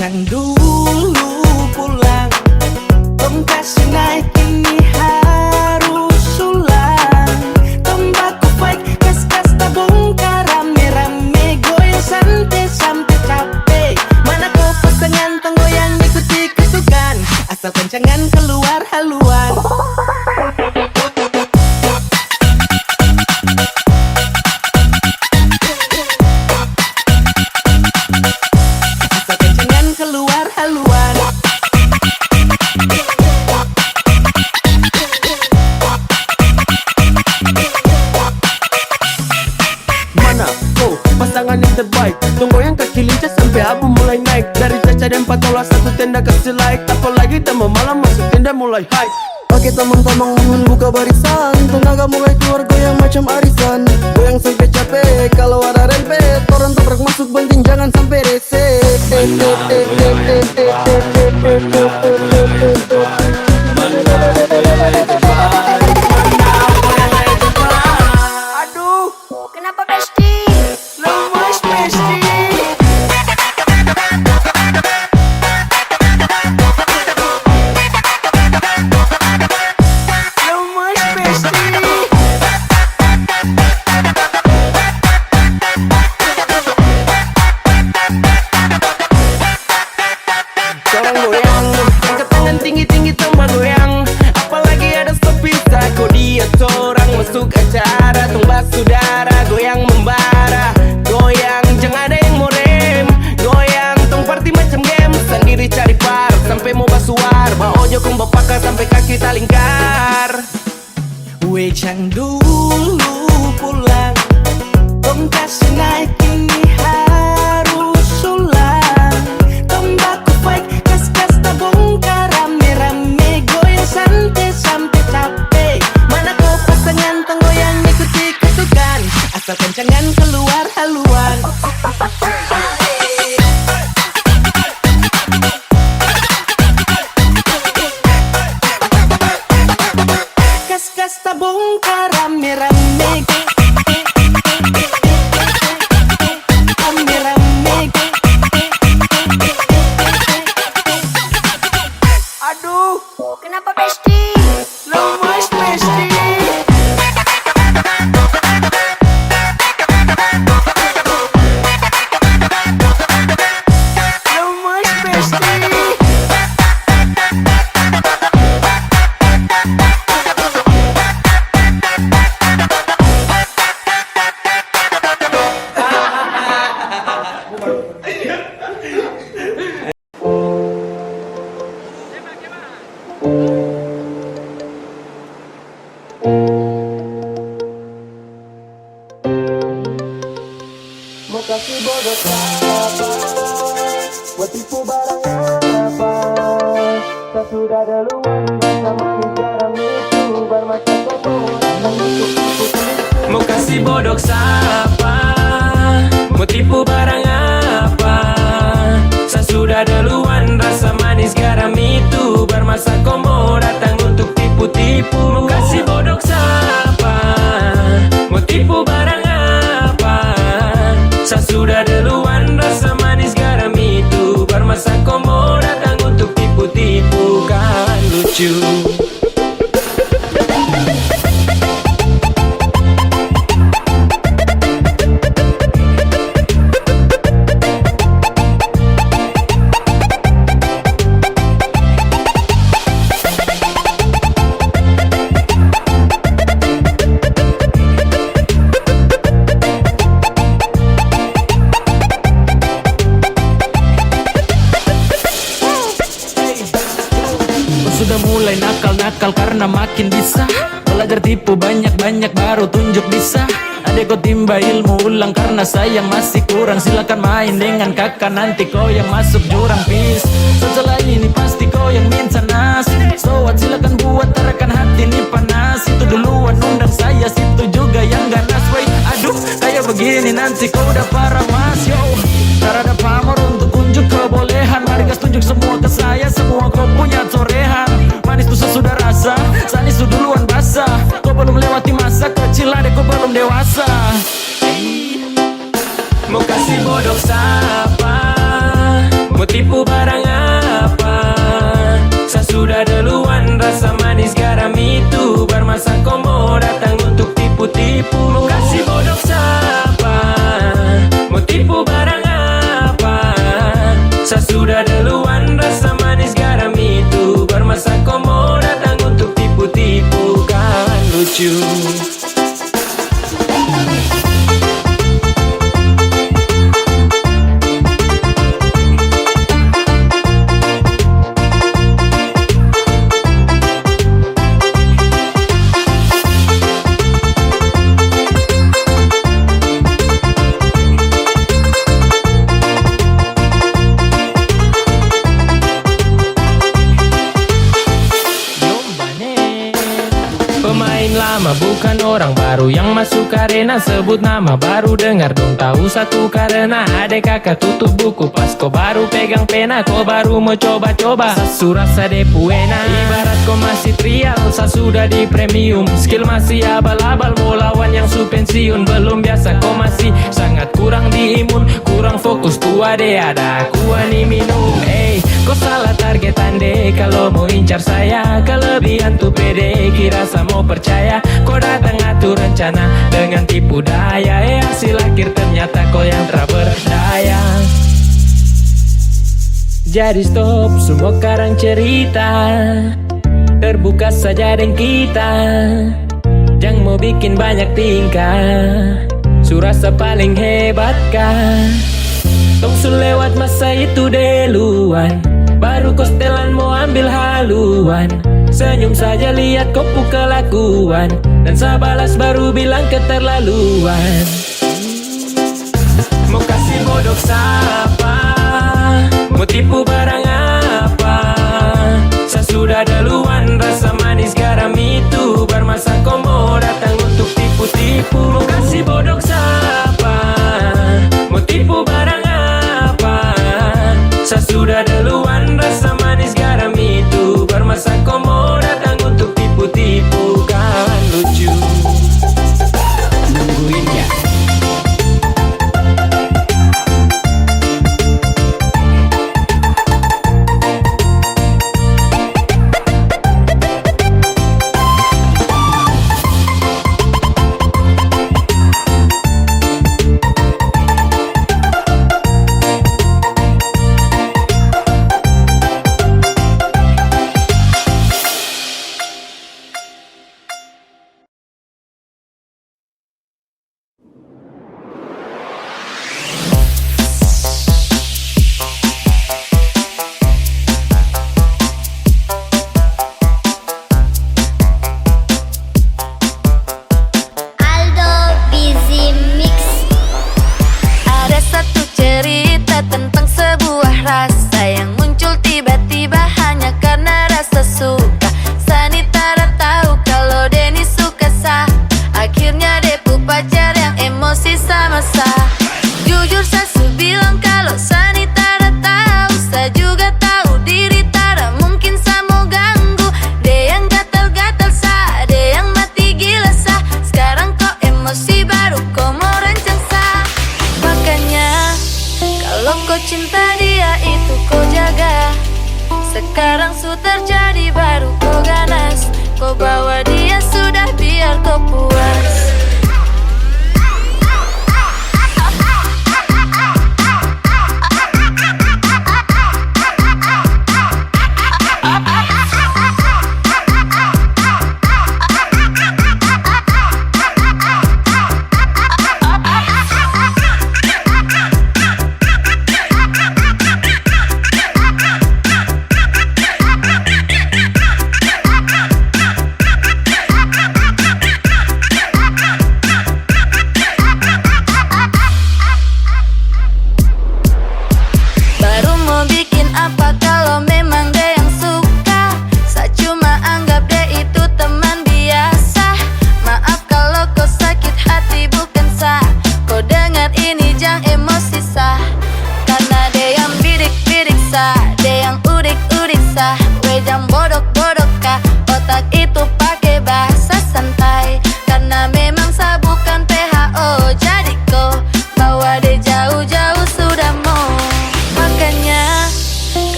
Yang dulu pulang, tom kasih naik ini harus ulang. Tombak fight, kas-kas tabung rame-rame goyang santai sampai capek. Mana kau pasangan tenggoyang ikuti ketukan, asal kencangan keluar haluan. Terbaik, tunggu yang kaki lincah sampai abu mulai naik. Dari caca dan patola satu tenda kasih like. Apalagi teman malam masuk tenda mulai high. Oke teman-teman buka barisan, tenaga mulai keluar goyang macam arisan. Goyang sampai capek, kalau ada rempet orang tabrak masuk banting jangan sampai rese. Aduh, kenapa Besti? keluar. Ba ojo kong bapaka sampai kaki tak lingkar. Wejang dulu pulang, tong kasih naik ini harus ulang. Tombaku fight, kas-kas tabongkar, rame-rame goyang santai sampai capek. Mana kau pasangan tenggoyang ikuti ketukan, asal kencangan keluar haluan. Kas-kas tabongkar, rame-rame. Aduh, kenapa Besti? Lemas Besti. Lemas Besti. Mau kasih bodoh siapa? Buat tipu barang apa? Tak sudah duluan sama sejarah itu bermata kotor. Mau kasih bodoh siapa? Mau tipu barang apa? Saya sudah duluan, rasa manis garam itu bermasa komo datang untuk tipu-tipu. Mau kasih bodoh siapa? Mau tipu barang apa? Saya sudah duluan, rasa manis garam itu bermasa komo datang untuk tipu-tipu. Kan lucu. Sudah mulai nakal-nakal karena makin bisa belajar tipu banyak-banyak baru tunjuk bisa. Adek kau timba ilmu ulang karena sayang masih kurang. Silakan main dengan kakak nanti kau yang masuk jurang pis. Setelah ini pasti kau yang minta nas. So what, silakan buat tarakan hati ini panas. Itu duluan undang saya, situ juga yang ganas. Wait, aduh kayak begini nanti kau udah parah mas. Yo, tak ada pamor untuk unjuk kebolehan. Mari gas tunjuk semua ke saya, semua kau punya torehan. Manis tuh sudah rasa, sanis tuh duluan basah. Kau belum lewati masa kecil, adek kau belum dewasa. Mau kasih bodoh siapa? Mau tipu barang apa? Saya sudah duluan, rasa manis garam itu bermasa komo datang untuk tipu-tipu. Mau kasih bodoh siapa? Mau tipu barang apa? Saya sudah duluan, rasa manis garam itu bermasa komo datang untuk tipu-tipu. Kan lucu. Pemain lama bukan orang baru yang masuk arena. Sebut nama baru dengar dong tahu satu karena adek kakak tutup buku pas kau baru pegang pena. Kau baru mau coba-coba sasu rasa de puena. Ibarat kau masih trial, saya sudah di premium. Skill masih abal-abal, mau lawan yang su pensiun. Belum biasa kau masih sangat kurang di imun. Kurang fokus tua de ada kuah nih minum. Kau salah targetan deh kalau mau incar saya. Kelebihan tuh pede kira sama mau percaya. Kau datang atur rencana dengan tipu daya. Hasil akhir ternyata kau yang tak berdaya. Jadi stop semua karang cerita, terbuka saja dengan kita. Jangan mau bikin banyak tingkah, surasa paling hebat kah? Tong su lewat masa itu duluan. Baru kau setelan mau ambil haluan. Senyum saja lihat kau kelakuan, dan sabalas baru bilang keterlaluan. Mau kasih bodoh siapa? Mau tipu barang apa? Saya sudah duluan, rasa manis garam itu bermasa kau mau datang untuk tipu-tipu. Mau kasih bodoh siapa? Mau tipu barang apa? Saya sudah duluan, rasa manis garam itu bermasa kau mau datang untuk tipu-tipu. Kawan lucu nungguin ya. Sekarang su terjadi baru kau ganas. Kau bawa dia sudah biar kau puas.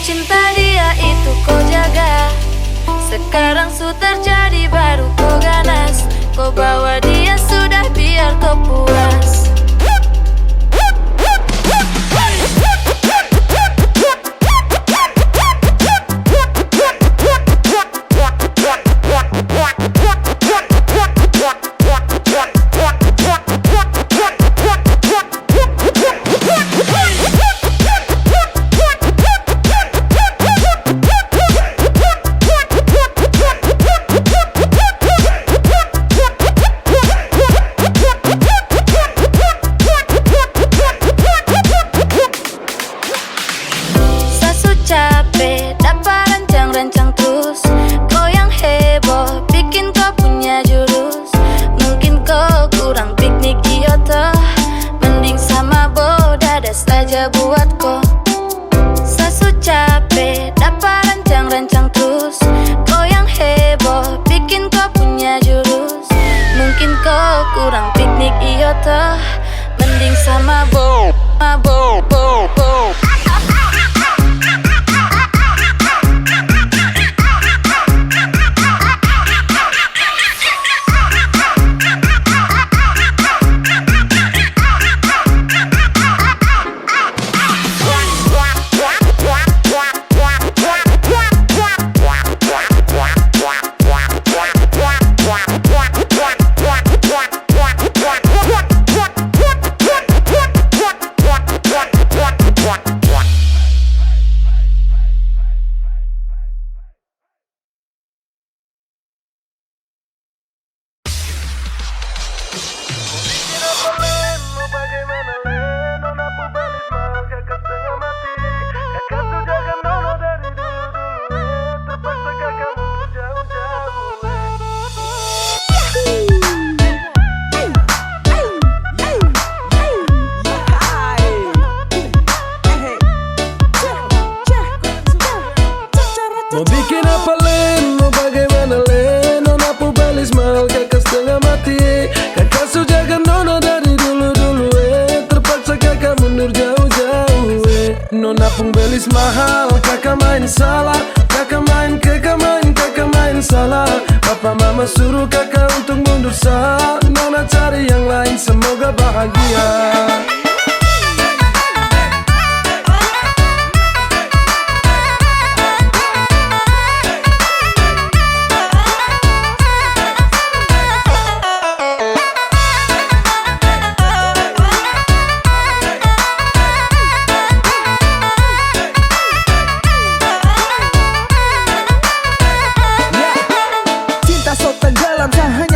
Cinta dia itu kau jaga. Sekarang su terjadi baru kau ganas. Kau bawa dia sudah biar kau puas. Mending sama Bo, Bo, Bo, Bo. Mau bikin apa Len, mau bagaimana Len? Nona pu belis mal kakak setengah mati. Kakak sujagan nona dari dulu-dulu terpaksa kakak mundur jauh-jauh Nona pun belis mahal, kakak main salah. Kakak main salah. Papa mama suruh kakak untuk mundur sah. Nona cari yang lain, semoga bahagia.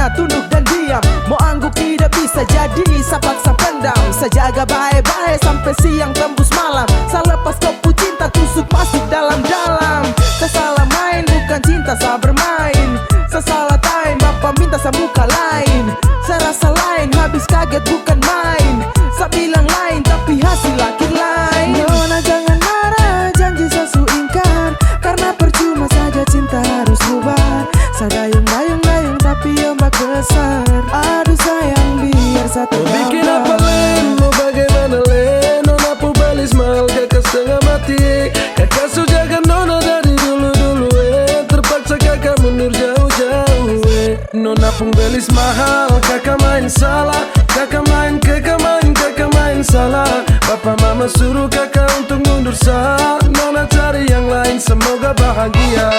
Tunduk dan diam, mau angguk tidak bisa jadi sapaksa pendam. Sejaga baik-baik sampai siang tembus malam. Selepas kopu cinta tusuk masuk dalam-dalam. Sesalah main bukan cinta, saya bermain. Sesalah time bapak minta saya muka lain. Serasa lain habis kaget bukan main. Saya bilang lain tapi hasil akhir lain. Nona jangan marah, janji saya su ingkar. Karena percuma saja cinta harus bubar. Saya dayung-dayung tapi ombak besar. Aduh sayang biar satu mau bikin apa Len, mau bagaimana Len? Nona pu belis mal kakak setengah mati. Kakak sujagan nona dari dulu-dulu terpaksa kakak mundur jauh-jauh Nona pun belis mahal, kakak main salah. Kakak main salah. Papa mama suruh kakak untuk mundur sah. Nona cari yang lain, semoga bahagia.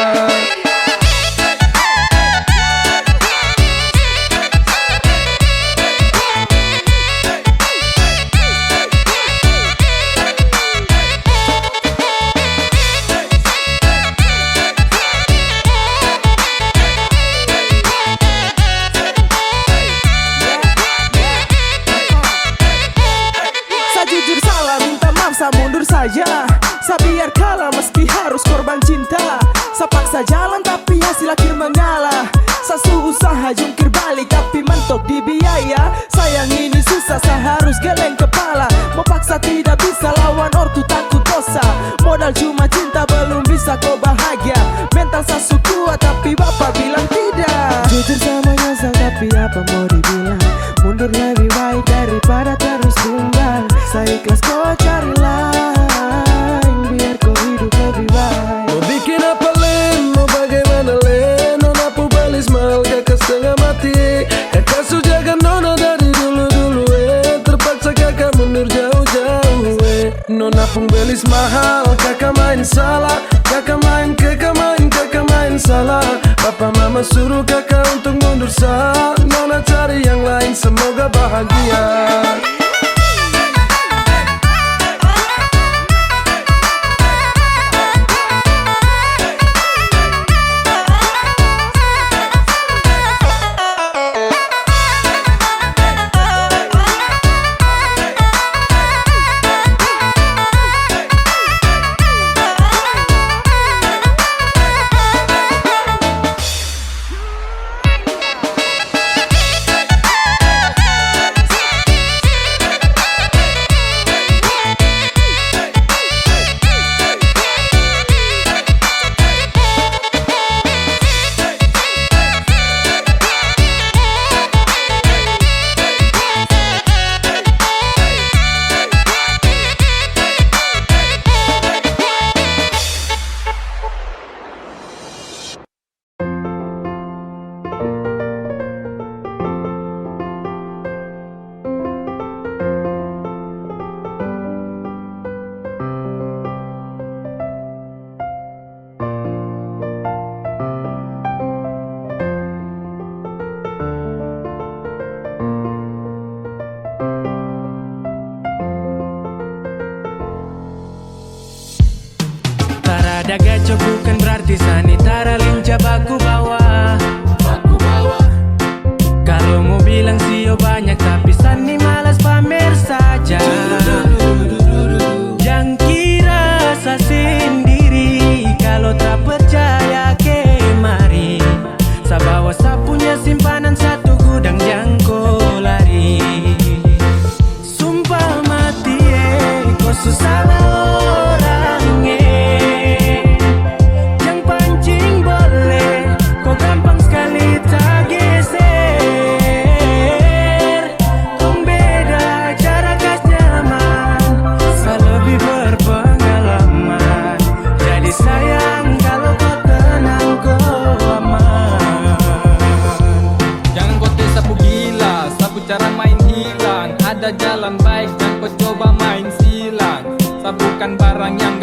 Saya mundur saja, saya biar kalah meski harus korban cinta. Saya paksa jalan tapi hasil akhir mengalah. Saya usaha jungkir balik tapi mentok di biaya. Sayang ini susah, saya harus geleng kepala. Mau paksa tidak bisa, lawan ortu takut dosa. Modal cuma cinta belum bisa kau bahagia. Mental saya kuat tapi bapak bilang tidak. Jujur sama nyesal tapi apa mau dibilang. Mundur lebih baik daripada terus tumbang. Saya ikhlas kau cari lain, biar kau hidup lebih baik. Mau bikin apa Len, mau bagaimana Len? Nona pu belis mal kakak setengah mati. Kakak sujagan nona dari dulu-dulu terpaksa kakak mundur jauh-jauh Nona pun belis mahal, kakak main salah. Kakak main salah. Papa mama suruh kakak untuk mundur sah. Nona cari yang lain, semoga bahagia.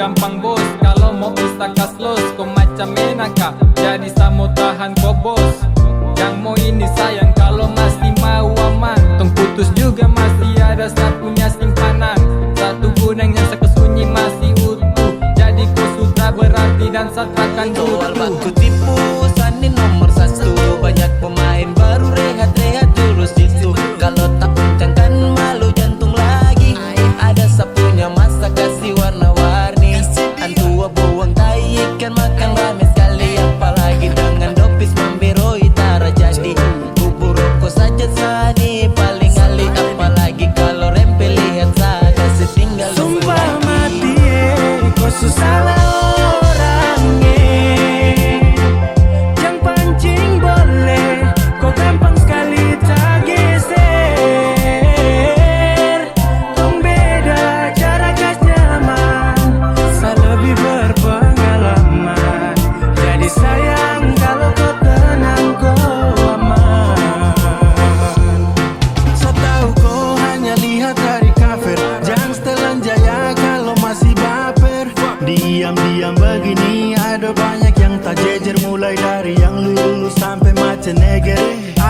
gampang bos. Kalau mau bisa kaslos, kau macam menaka, jadi samo tahan kau bos. Yang mau ini sayang, kalau masih mau aman, tong putus juga masih ada satunya simpanan. Satu gunang yang sekesunyi masih utuh, jadi kau sudah berarti dan satrakan dulu. Ku tipu, Sani nomor 1. Banyak pemain baru rehat-rehat dulu situ. Kalau tak uncangkan malu jantung lagi. Ada sapunya masa kasih warna-warni. Antua buang tai ikan makan rame sekali. Apalagi dengan dopis mamberoi tara jadi. Bubur rokok saja Sani paling ali. Apalagi kalau rempe lihat saja setinggal. Sumpah mati kau susah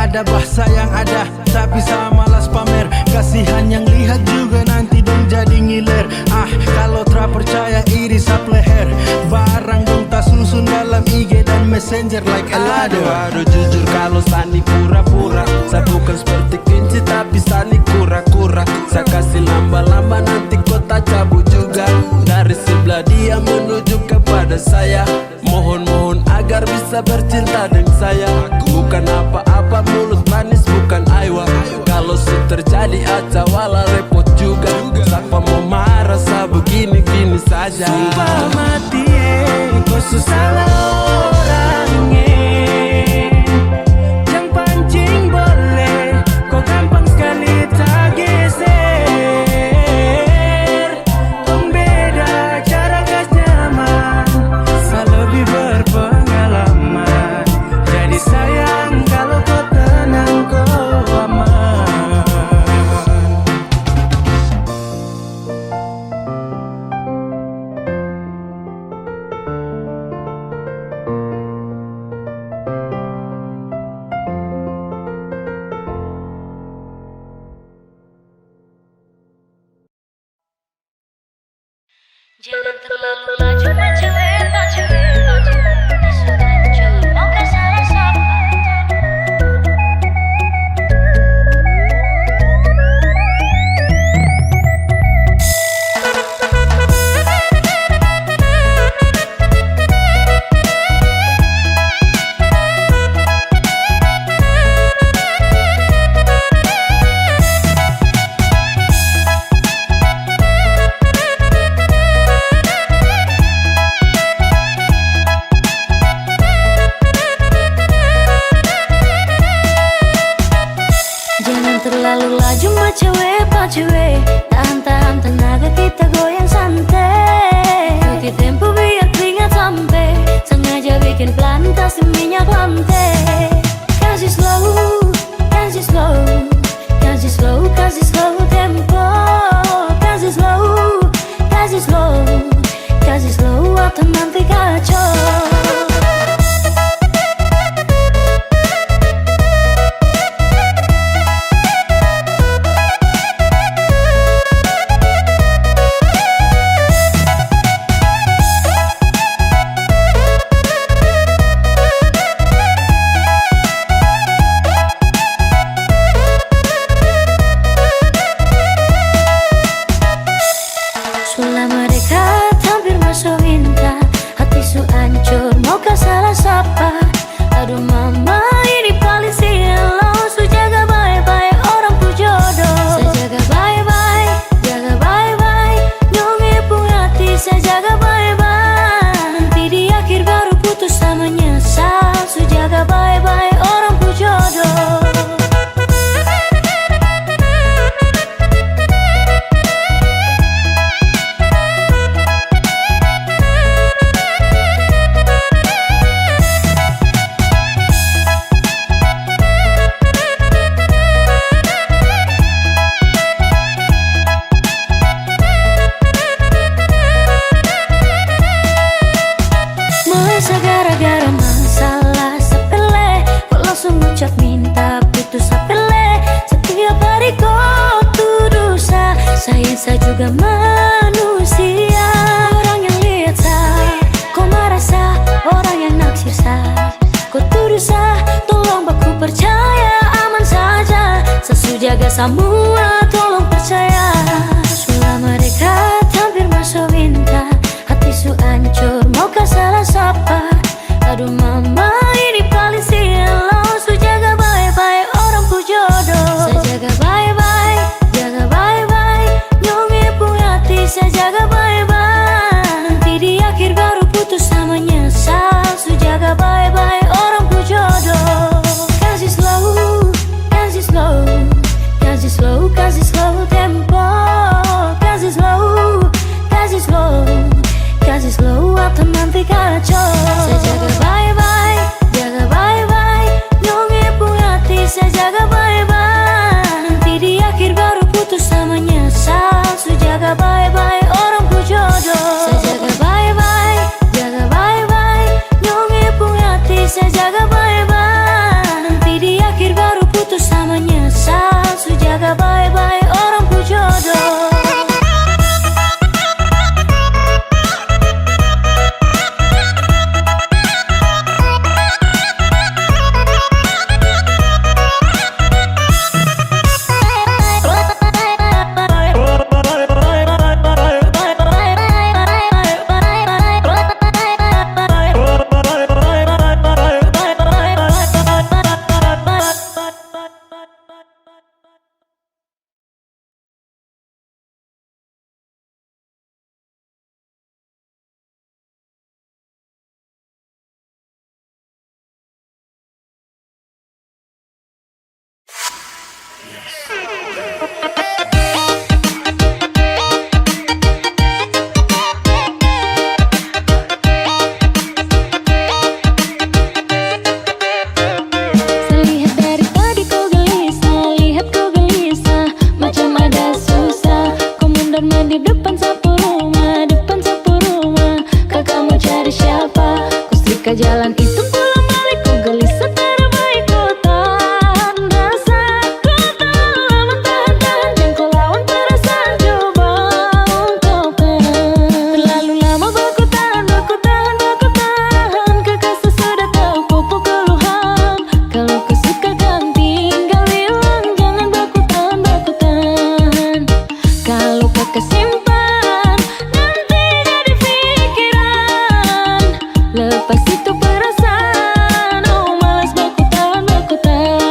ada bahasa yang ada, tapi sama malas pamer. Kasihan yang lihat juga nanti dong jadi ngiler. Kalau tak percaya iri sap leher. Barang dong tak susun dalam IG dan Messenger like Elado. Aduh jujur kalau Sani pura-pura. Saya bukan seperti kunci tapi Sani kura-kura. Saya kasih lamba-lamba nanti kota cabut juga. Dari sebelah dia menuju kepada saya. Mohon agar bisa bercinta dengan saya. Bukan apa-apa mulut manis bukan aiwa. Kalau terjadi aca wala repot juga. Siapa mau marah sa begini-gini saja. Sumpah mati kau susah orangnya. Jangan pancing boleh, kau gampang sekali tak geser. Tong beda cara gas nyaman, saya lebih berpengalaman. Jadi sayang kalau kau tenang kau aman. Jangan terlalu laju macam isu hancur, mau ke salah siapa? Terlalu laju cewek, tahan tenaga kita goyang santai. Pakai tempo biar keringat sampai, sengaja bikin pelan kasih minyak lantai. Kasih slow tempo. Kasih slow atau nanti kacau. Aduh mama ini paling silau. Su jaga bye-bye orang pu jodoh. Saya jaga bye-bye, nyonge pun hati saya jaga bye-bye. Nanti di akhir baru putus sama nyesal. Su jaga bye-bye orang pu jodoh. Aku tuduh sah, tolong baku percaya aman saja. Sesu jaga semua, tolong percaya. Selama dekat hampir masuk minta, hati su hancur, maukah salah sapa? Aduh mama ini paling silau, su jaga baik-baik orang ku jodoh. Saya jaga baik-baik, jaga baik-baik, nyongi pun hati saya jaga baik-baik. Nanti di akhir baru putus sama nyesal, su jaga baik-baik orang ku jodoh. Kasih slow, kasih slow, kasih slow, kasih slow tempo. Kasih slow, kasih slow, kasih slow atau nanti kacau. Saya jaga baik-baik, jaga baik-baik, nyongi pun hati saya jaga baik-baik. Nanti di akhir baru putus sama nyesal, su jaga baik-baik orang ku jodoh. Saya jaga baik-baik, jaga baik-baik, nyongi pun hati saya jaga baik-baik. Nanti di akhir baru putus sama nyesal, su jaga baik-baik orang ku jodoh. Jalan itu pulang balik ku gelisah terbaik ku tahan rasa. Ku tahan lama tahan-tahan yang kau lawan perasaan coba untuk terlalu lama baku tahan, baku tahan, baku tahan. Kekasih sudah tahu pupuk keluhan. Kalau kau suka kan tinggal bilang, jangan baku tahan, baku tahan. Kalau kakak simpan nanti jadi pikiran. Lepas itu perasaan, oh malas baku tahan, baku tahan.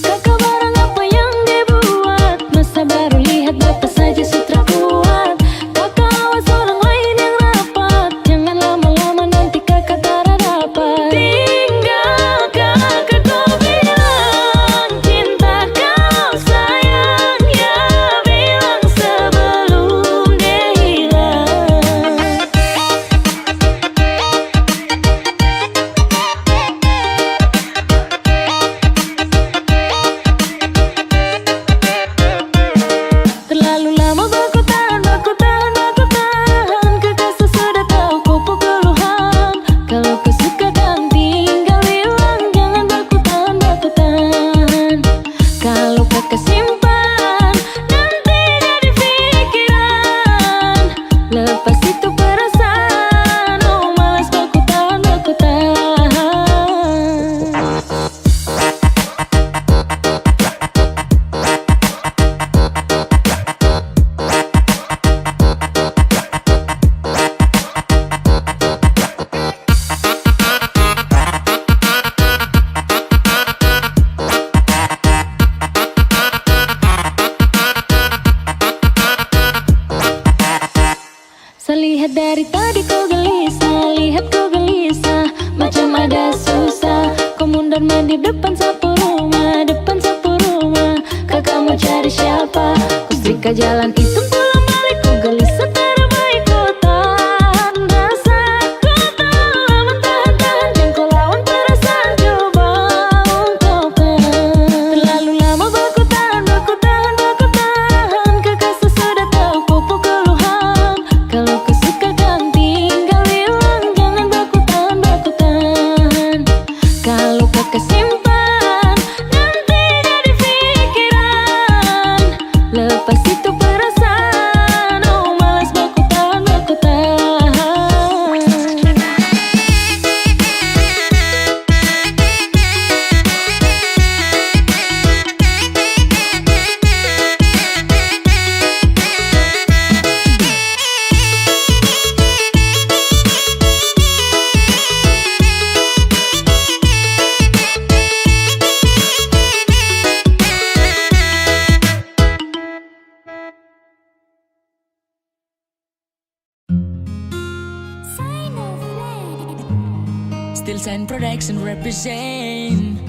Kakak barang apa yang dibuat, masa baru lihat bapak saja sutra kuat. Kakak awas orang lain yang rapat, jangan lama-lama nanti kakak tak dapat. Tinggal kakak kau bilang cinta kau sayang, ya bilang sebelum dia hilang. Terlalu lama baku tahan, baku tahan, baku tahan. Kekasih sudah tahu pupuk keluhan. Kalau kau suka kan tinggal bilang, jangan baku tahan, baku tahan. Kalau kakak simpan nanti jadi pikiran. Lepas itu perasaan, oh malas baku tahan, baku tahan. Saya lihat dari tadi kau gelisah, lihat kau gelisah, macam ada susah. Kau mundar mandir depan sapu rumah, depan sapu rumah. Kakak mau cari siapa? Ku setrika jalan itu pulang balik ku gelisah terbaik ku tahan rasa. Ku tahan lama tahan-tahan yang kau lawan perasaan coba untuk terlalu lama. Sunshine Production represent.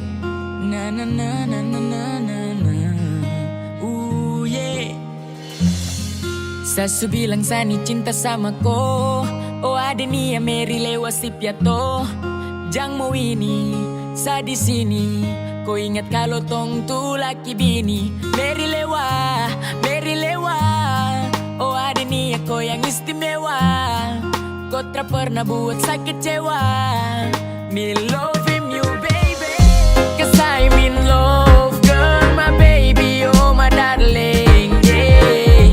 Na na na na na na na na. Yeah. Sasu bilang Sani cinta sama ko. Oh ada nia Mary lewat si piato. Jang mau ini, sa di sini. Kau ingat kalau tong tu laki bini. Mary lewa. Oh ada nia kau yang istimewa. Kau tak pernah buat saya kecewa. Me love him you baby. Cause I'm in love girl my baby oh my darling yeah.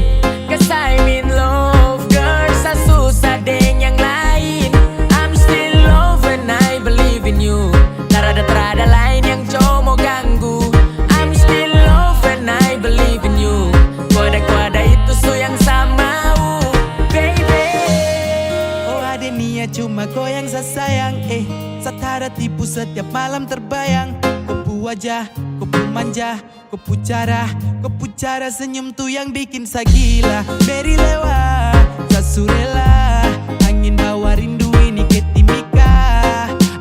Cause I'm in love girl sa susah deng yang lain. I'm still love and I believe in you. Terada lain yang cuma ganggu. I'm still love and I believe in you. Kuada itu su yang sama baby. Oh ada nia cuma kau yang saya sayang Satara tipu setiap malam terbayang. Kau pu wajah, kau pu manja, kau pu cara senyum tuh yang bikin saya gila. Mary lewa, sasurela, angin bawa rindu ini ke timika.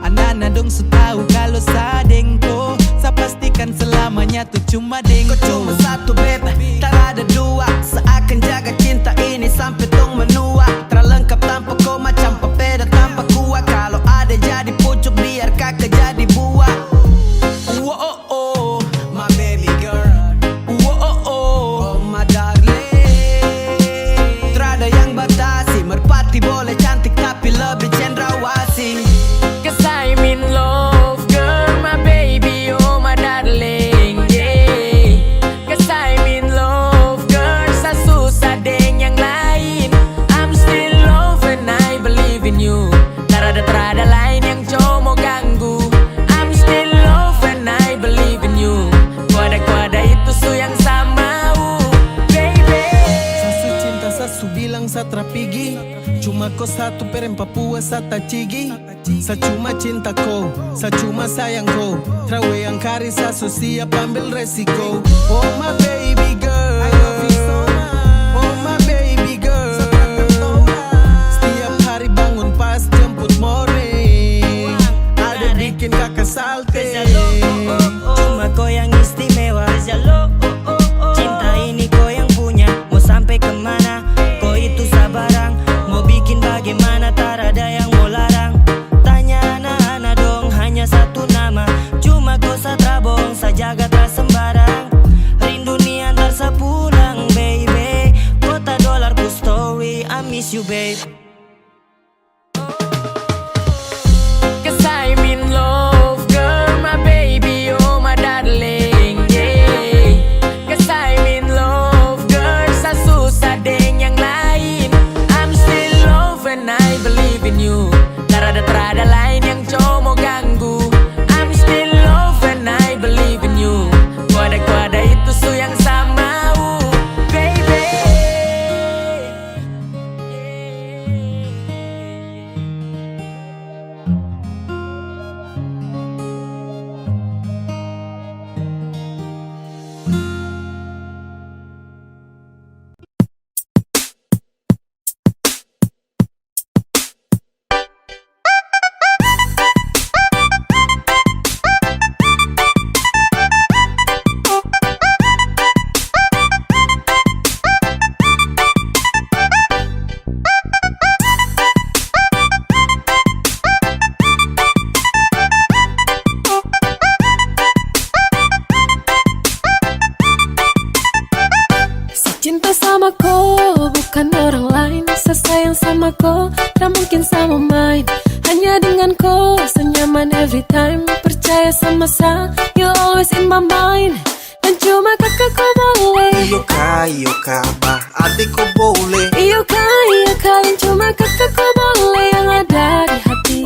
Anak-anak dong su tahu kalau sa dengko. Sa pastikan selamanya tuh cuma dengko. Kau cuma satu bebe, tak ada dua. Seakan jaga cinta ini sampai tong menua. Terlengkap tanpa kau macam papeda tanpa kuah. Kalau ada jadi pucuk biar kakak jadi buah. Oh, my baby girl. Oh, my darling. Terada yang batasi, merpati boleh cantik tapi lebih cendrawasih. Cause I'm in love girl my baby oh my darling yeah. Cause I'm in love girl sa susah deng yang lain. I'm still love and I believe in you. Terada lain yang cuma ganggu. I'm still love and I believe in you. Kuada itu su yang sama baby. Sasu cinta sasu bilang sa trapigi. Cuma kau satu perem Papua sa tacigi. Sa cuma cinta kau, sa cuma sayang kau. Trawe yang kari sasu siap ambil resiko. Oh my baby girl, I love you so much. Oh my baby girl, setiap hari bangun pas jemput morning. Ada bikin kakak salte. Cuma kau yang istimewa. Cinta ini kau yang punya. Mau sampai kemana? Kau itu sabarang. Mau bikin bagaimana? Tak ada yang mau larang. Tanya anak-anak dong, hanya satu nama. Cuma kau satrabong, sajaga tak sembarang. Rindu ni antar sepulang baby. Kota dolar ku story, I miss you babe. Cause I'm in love girl my baby oh my darling yeah. Cause I'm in love girl sa susah deng yang lain. I'm still love and I believe in you. Terada lain yang cuma ganggu. I'm still love and I believe in you. Kuada itu su yang sama baby. Cinta sama kau, bukan orang lain. Saya sayang sama kau, tak mungkin sama main. Hanya dengan kau, senyaman every time. Percaya sama saya, you always in my mind. Dan cuma kakak kau boleh. Iyo ka, bah adik kau boleh. Iyo ka, yang cuma kakak kau boleh. Yang ada di hati.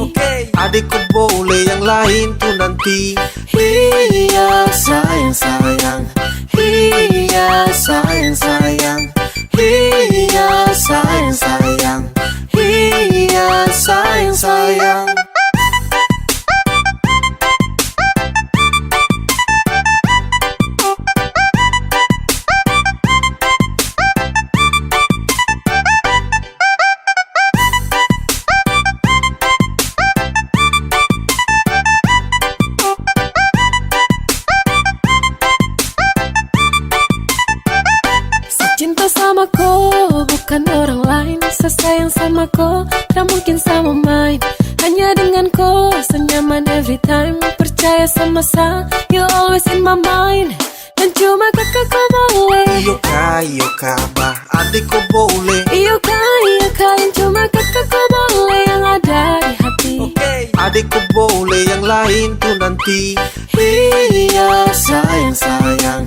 Adik kau boleh, yang lain tuh nanti. Iya sayang. Iya sayang. Iya sayang. Iya sayang. sama kau, bukan orang lain. Saya sayang sama kau, tak mungkin sama main. Hanya dengan kau, rasa nyaman every time. Percaya sama saya, you always in my mind. Dan cuma kakak kau boleh. Iyo kak, bah adik kau boleh. Iyo kak, yang cuma kakak kau boleh. Yang ada di hati. Adik kau boleh, yang lain tuh nanti. Iya sayang.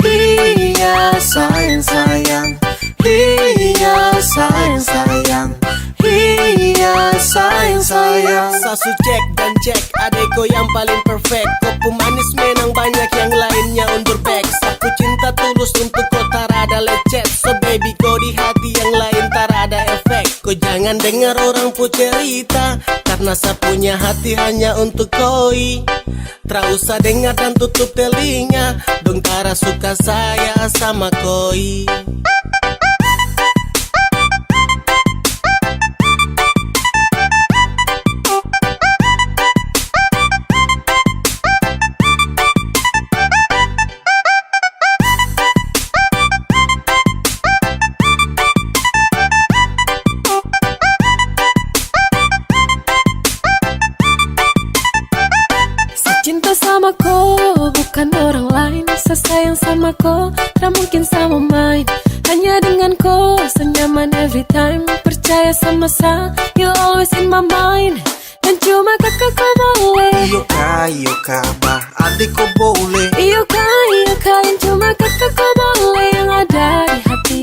Iya sayang. Iya sayang. Iya sayang. Sasu cek dan cek, adekku yang paling perfect. Kau pemanis menang banyak yang lainnya underpack. Sapu cinta tulus untuk kau tarada lecet. So baby kau di hati yang lain tarada efek. Kau jangan dengar orang pu cerita, karena saya punya hati hanya untuk koi. Tak usah dengar dan tutup telinga, dong tara suka saya sama koi. Cinta sama kau, bukan orang lain. Saya sayang sama kau, tak mungkin sama main. Hanya dengan kau, rasa nyaman every time. Percaya sama saya, you always in my mind. Dan cuma kakak kau boleh. Iyo kak, bah adik kau boleh. Iyo kak, yang cuma kakak kau boleh. Yang ada di hati.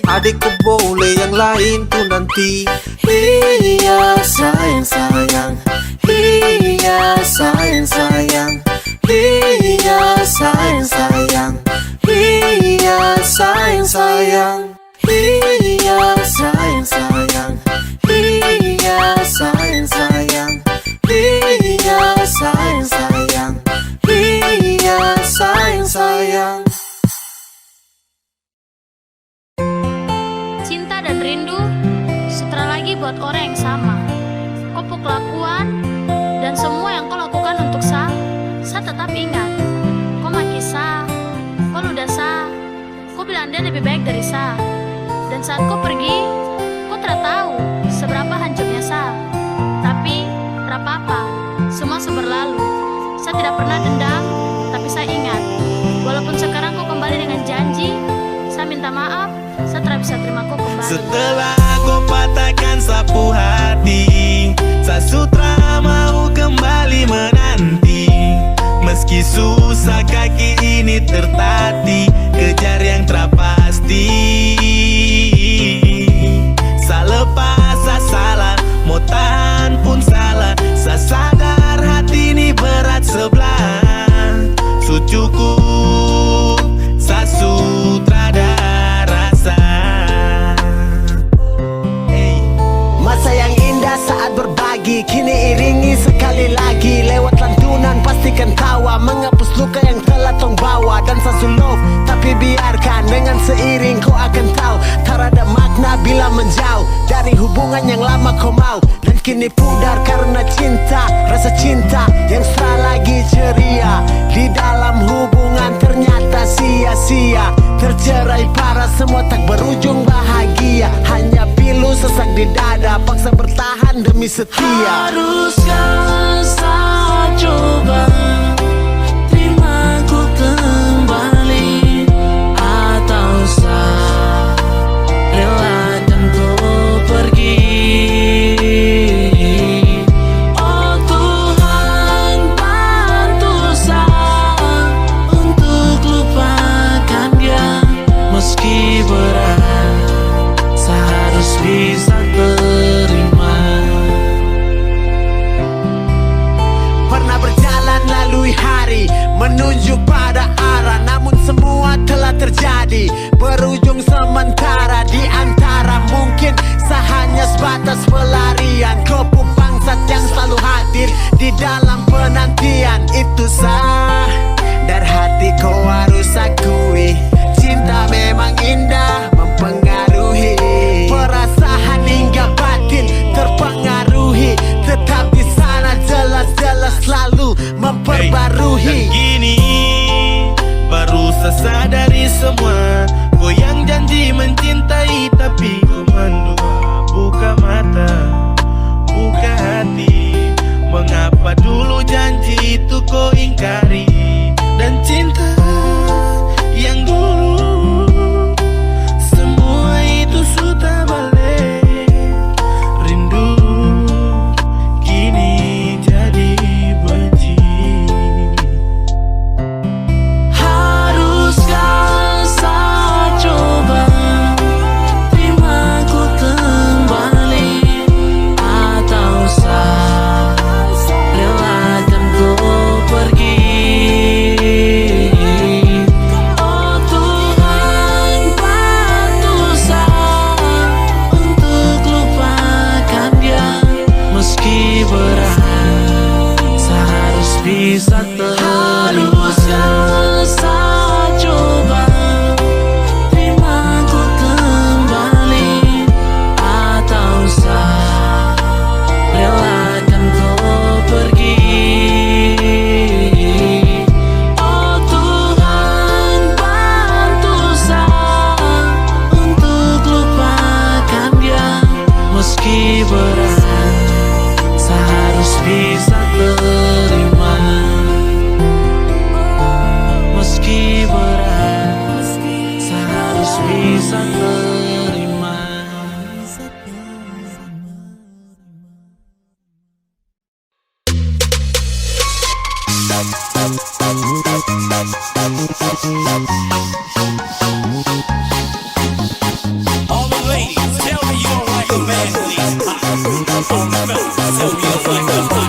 Adik kau boleh, yang lain tuh nanti. Iya sayang. Iya sayang. Iya sayang. Iya sayang. Iya sayang. Iya sayang. Iya sayang. Iya sayang. Cinta dan rindu setelah lagi buat orang yang sama. Kau kelakuan dan semua yang kau lakukan untuk saya tetap ingat. Kau maki saya, kau ludah saya, kau bilang dia lebih baik dari saya. Dan saat kau pergi, kau tidak tahu seberapa hancurnya saya. Tapi, tidak apa-apa, semua berlalu. Saya tidak pernah dendam, tapi saya ingat. Walaupun sekarang kau kembali dengan janji, saya minta maaf, saya tidak bisa terima kau kembali. Setelah kau patahkan sapu hati, saya sutra mau kembali menanti. Meski susah kaki ini tertatih, kejar yang tak pasti. Saya lepas, saya salah, mau tahan pun salah. Saya sadar hati ini berat sebelah. Cukup, saya sutradara rasa. Masa yang indah saat berbagi, kini iringi sekali lagi. Lewat lantunan pastikan tawa, menghapus luka yang telah tong bawa. Dan satu love, tapi biarkan dengan seiring kau akan tahu. Tak ada makna bila menjauh dari hubungan yang lama kau mau. Dan kini pudar karena cinta, rasa cinta yang lagi ceria. Di dalam hubungan ternyata sia-sia. Tercerai parah, semua tak berujung bahagia. Hanya pilu sesak di dada, paksa bertahan demi setia. Haruskah saya coba terima ku kembali, atau saya relakan kau pergi? Oh Tuhan, bantu saya untuk lupakan dia. Meski berat, saya harus bisa terima. Pernah berjalan lalui hari, menunjuk pada arah, namun semua telah terjadi. Berujung sementara di antara, mungkin hanya sebatas pelarian. Kepu bangsat yang selalu hadir di dalam penantian. Itu sah, dari hati kau harus akui. Cinta memang indah, mempengaruhi perasaan hingga batin terpengaruhi. Tetap di sana jelas-jelas selalu memperbarui. Dan gini baru saya sadari semua. Kau yang janji mencinta All the ladies, tell me you don't like a man when he's hot. All the fellas, tell me you don't like them hot.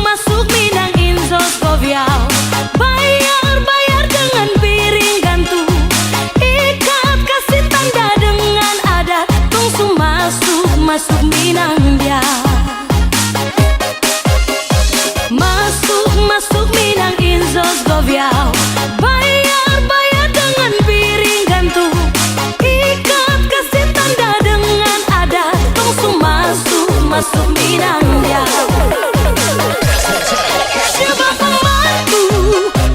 Masuk Minang Inzos Koviau. Bayar dengan piring gantung. Ikat kasih tanda dengan adat. Tungsu masuk Minang dia. Masuk Minang Inzos Koviau. Bayar dengan piring gantung. Ikat kasih tanda dengan adat. Tungsu masuk Minang dia. Coba pembantu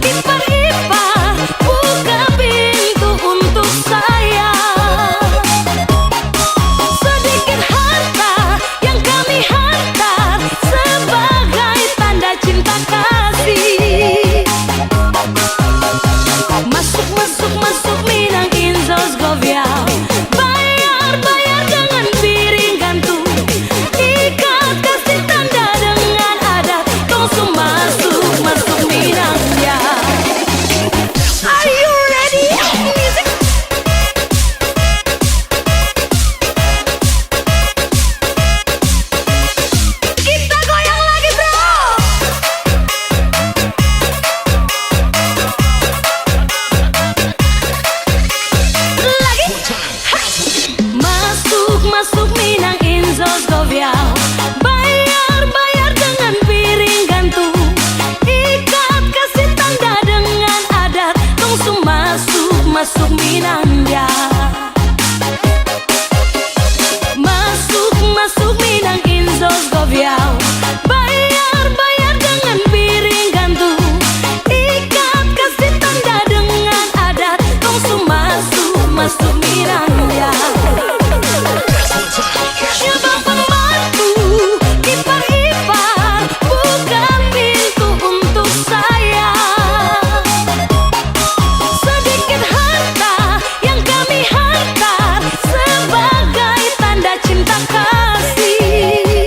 ipar-ipar buka pintu untuk saya. Sedikit harta yang kami hantar sebagai tanda cinta kasih. Masuk Minang Inzos Koviau. Bayar dengan piring gantung. Ikat kasih tanda dengan adat. Tungsu masuk Minang dia. Are you ready? Music. Kita goyang lagi bro. Lagi. Masuk Minang Inzos Koviau. Bayar dengan piring gantung. Ikat kasih tanda dengan adat. Tungsu masuk Minang dia. Masuk Minang Inzos Koviau. Bayar dengan piring gantung. Ikat kasih tanda dengan adat. Tungsu masuk Minang dia. Coba pembantu ipar-ipar buka pintu untuk saya. Sedikit harta yang kami hantar sebagai tanda cinta kasih.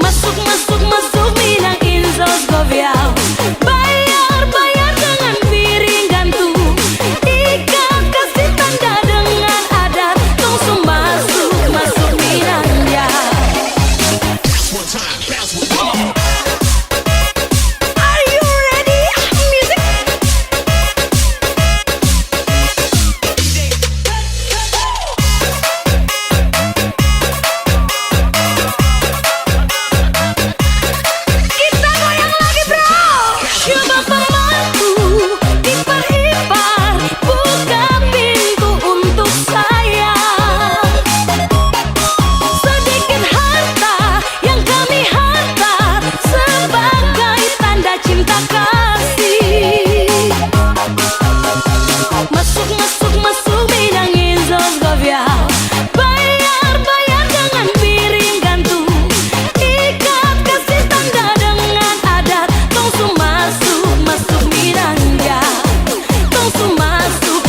Masuk Minang Inzos Koviau. Bayar dengan piring gantung. Ikat kasih tanda dengan adat. Tungsu masuk Minang dia. Are you ready? Music. Kita goyang lagi bro. Coba pembantu ipar-ipar buka pintu untuk saya. Sedikit harta yang kami hantar sebagai tanda cinta kasih. Masuk Minang Inzos Koviau. Bayar dengan piring gantung. Ikat kasih tanda dengan adat. Tungsu masuk Minang dia. Tungsu masuk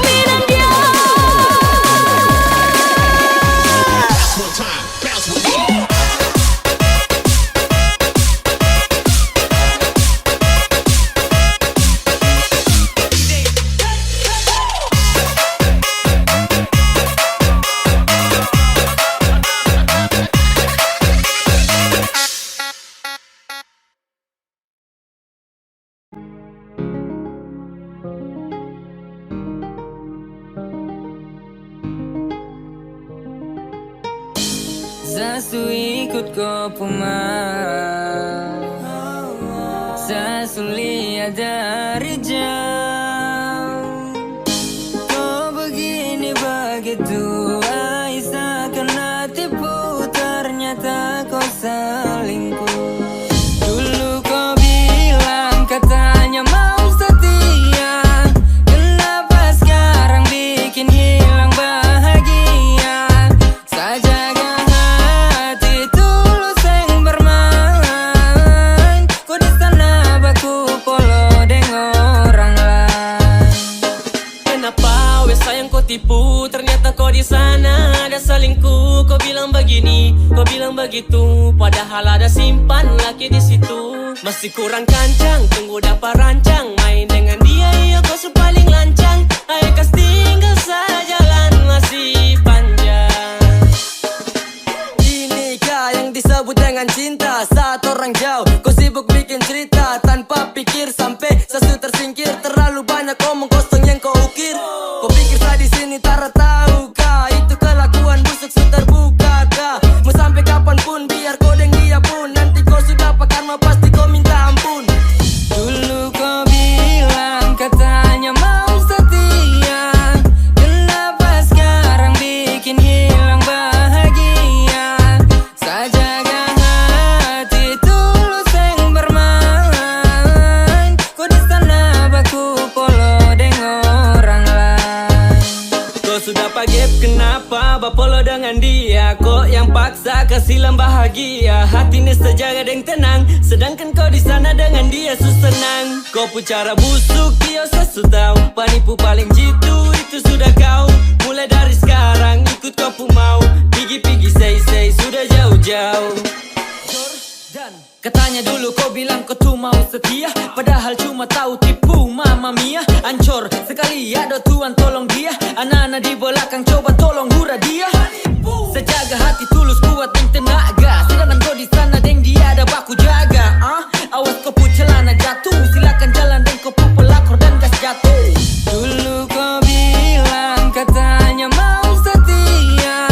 Minang dia. Sasu ikut kau pemarah. Sasu lihat dari jauh. Kau begini begitu Aisyah kena tipu. Ternyata kau selingkuh. Dulu kau bilang katanya mau setia. Kenapa sekarang bikin hilang bahagia? Sajaga hati tulus yang bermain. Kau di sana baku polo dengan orang lain. Kenapa wes sayang kau tipu? Ternyata kau di sana ada selingkuh. Kau bilang begini, kau bilang begitu, padahal ada simpan laki di situ. Masih kurang kancang, tunggu dapat rancang. Main dengan dia, iya kau paling lancang. Ayo kas tinggal saja, jalan masih panjang. Inikah yang disebut dengan cinta? Saat orang jauh, kau sibuk bikin cerita tanpa pikir sampai sesuatu tersingkir. Terlalu banyak omong kosong yang kau ukir. Kau pikir saya di sini tak tahu kah? Itu kelakuan busuk sudah terbuka kah? Mau sampai kapanpun biar kau deng dia pun. Nanti kau sudah karma pasti kau minta ampun. Dulu kau bilang katanya mau setia, kenapa sekarang bikin hilang bahagia? Saya jaga hati tulus yang bermain. Kau di sana baku polo dengan orang lain. Kau sudah pagep kenapa bapolo dengan dia? Kok yang paksa kasilam bahagia? Hati ini sejaga dan tenang, sedangkan kau di sana dengan dia senang. Kau pun cara busuk dia sesu tahu. Penipu paling jitu itu sudah kau. Mulai dari sekarang ikut kau pun mau. Pigi-pigi say sudah jauh-jauh. Katanya dulu kau bilang kau tuh mau setia, padahal cuma tahu tipu mama mia. Ancor sekali ada Tuhan tolong dia. Anak-anak di belakang coba tolong hura dia. Sejaga hati tulus kuat dan tenaga, sedangkan kau di sana deng dia ada baku jaga. Awas kau pu celana jatuh, silakan jalan deng kau pu pelakor dan gas jatuh. Dulu kau bilang katanya mau setia,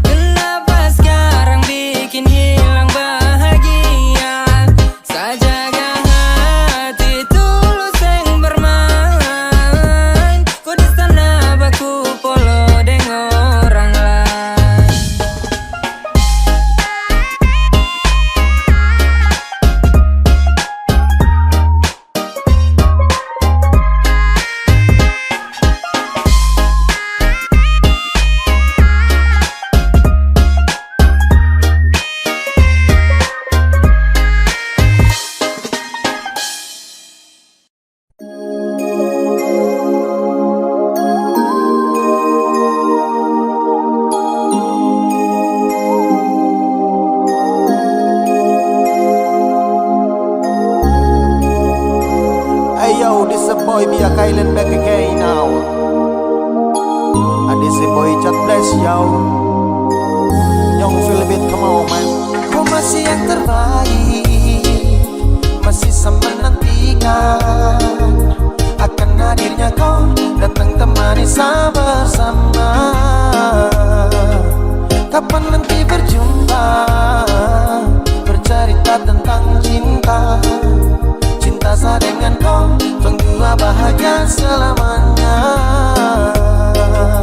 kenapa sekarang bikin hilang bahagia? Saya jaga hati tulus yang bermain. Kau di sana baku polo dengan orang lain. Hey yo, this a boy Bia Kylan back again now. And this a boy Chat Bless yo. Young Philibit, come on man. Kau masih yang terbaik, masih sama nantikan akan hadirnya kau datang temani saya bersama. Kapan nanti berjumpa, bercerita tentang cinta. Cinta saya dengan kau, tunggu bahagia selamanya.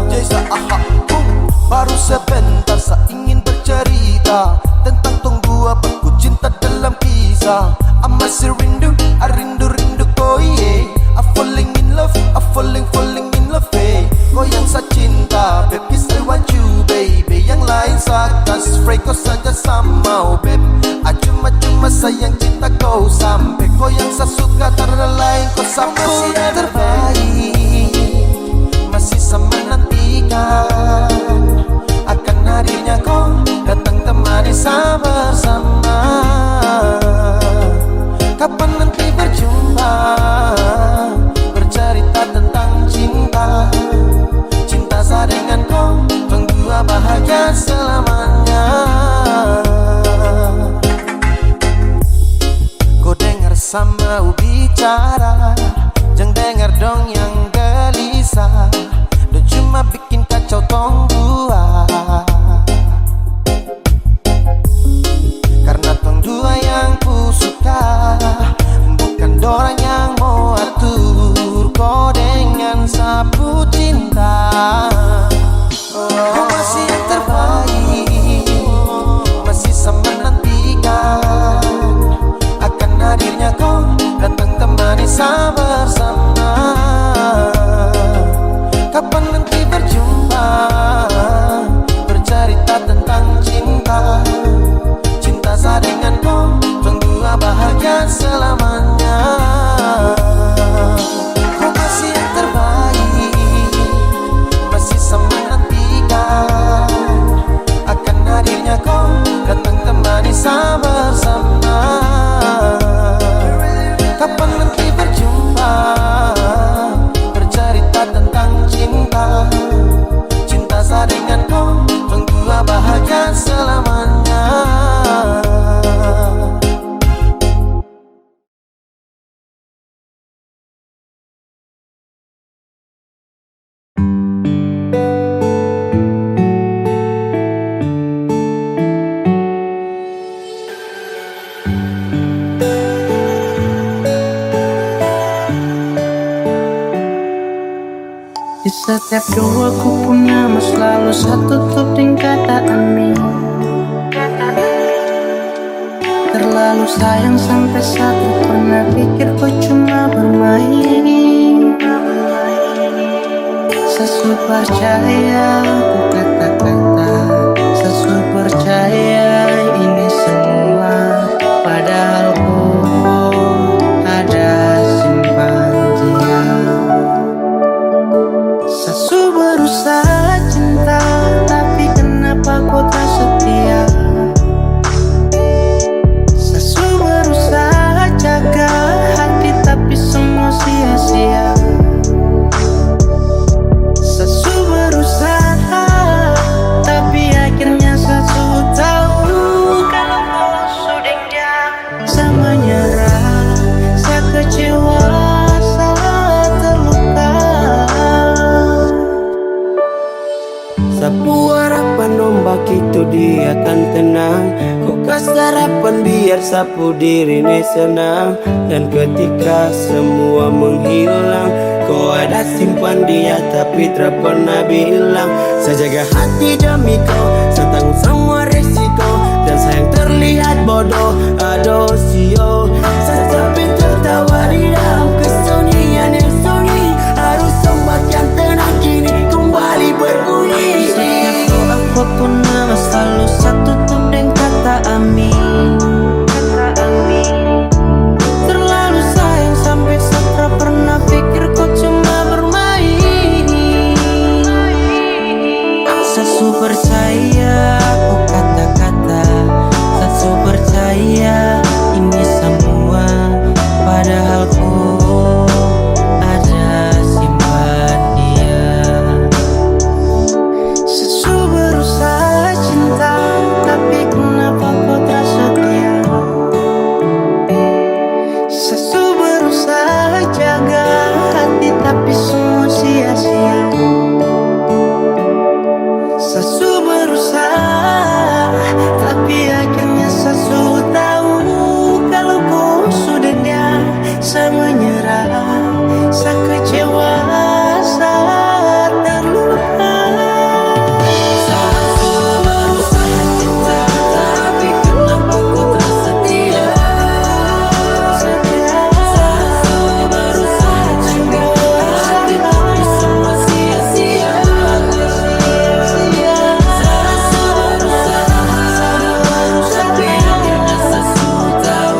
Jasa baru sebentar saya ingin bercerita tentang tunggu aku cinta dalam kisah. I masih rindu, I rindu kau yeah. I falling in love, I falling in love hey. Kau yang saya cinta, baby I want you baby. Yang lain saya kasih free, kau saja sama babe. Cuma sayang cinta kau sampai. Kau yang saya suka tiada lain, kau sampai yang terbaik. Masih sama nantikan akan hadirnya kau datang temani saya bersama. Kapan nanti berjumpa, bercerita tentang cinta. Cinta saya dengan kau, tunggu bahagia selamanya. Kau dengar sama bicara, jangan dengar dong yang gelisah. Dan cuma bikin kacau tong dua. Karena tong dua yang ku suka, bukan dorang yang mau atur. Kau dengan sapu cinta. Kau masih yang terbaik, masih sama nantikan akan hadirnya kau datang temani saya bersama. Kapan nanti berjumpa, Di setiap doa ku punya mas selalu satu tuding kata amin. Terlalu sayang sampai satu pernah pikir kau cuma bermain. Sesu percaya ku kata-kata, sesu percaya ini semua, padahal ku ada simpan dia. Sesu berusaha cinta, tapi kenapa kau tak setia? Sesu berusaha jaga hati, tapi semua sia-sia. Sesu berusaha, tapi akhirnya sesu tahu kalau kau sudah dia. Saya menyerah, saya kecewa, saya terluka. Sapu harapan ombak itu dia akan tenang. Kau kasih harapan biar sapu diri ini senang. Dan ketika semua menghilang, kau ada simpan dia tapi tak pernah bilang. Saya jaga hati demi kau, saya tanggung semua resiko. Dan sayang terlihat bodoh, aduh sio. Saya sampai tertawa di dalam kesunyian yang sunyi. Harus ombak yang tenang kini kembali berbunyi. Apapun nama selalu satu tuding kata amin. Terlalu sayang sampai saya pernah pikir kau cuma bermain. Sesu percaya ku kata-kata, sesu percaya ini semua, padahal ku ada simpan dia. Sesu berusaha cinta, tapi kenapa kau tak setia? Sesu berusaha jaga hati, tapi semua sia-sia. Sesu berusaha, tapi akhirnya sesu tahu kalau kau sudah dia. Saya menyerah, saya kecewa, saya terluka. Sesu berusaha cinta, tapi kenapa kau tak setia? Sesu berusaha jaga hati, tapi semua sia-sia. Sesu berusaha, tapi akhirnya sesu tahu.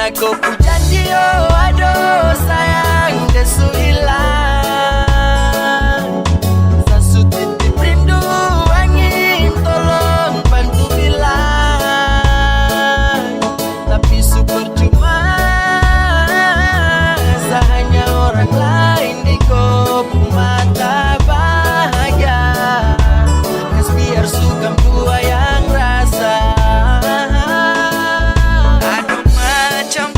Aku janji oh aduh sayang desu hilang. Sasu titip rindu angin tolong bantu bilang. Tapi super cuma hanya orang lain di kopu mata bahagia. Kes biar sukam dua yang rasa. Aduh macam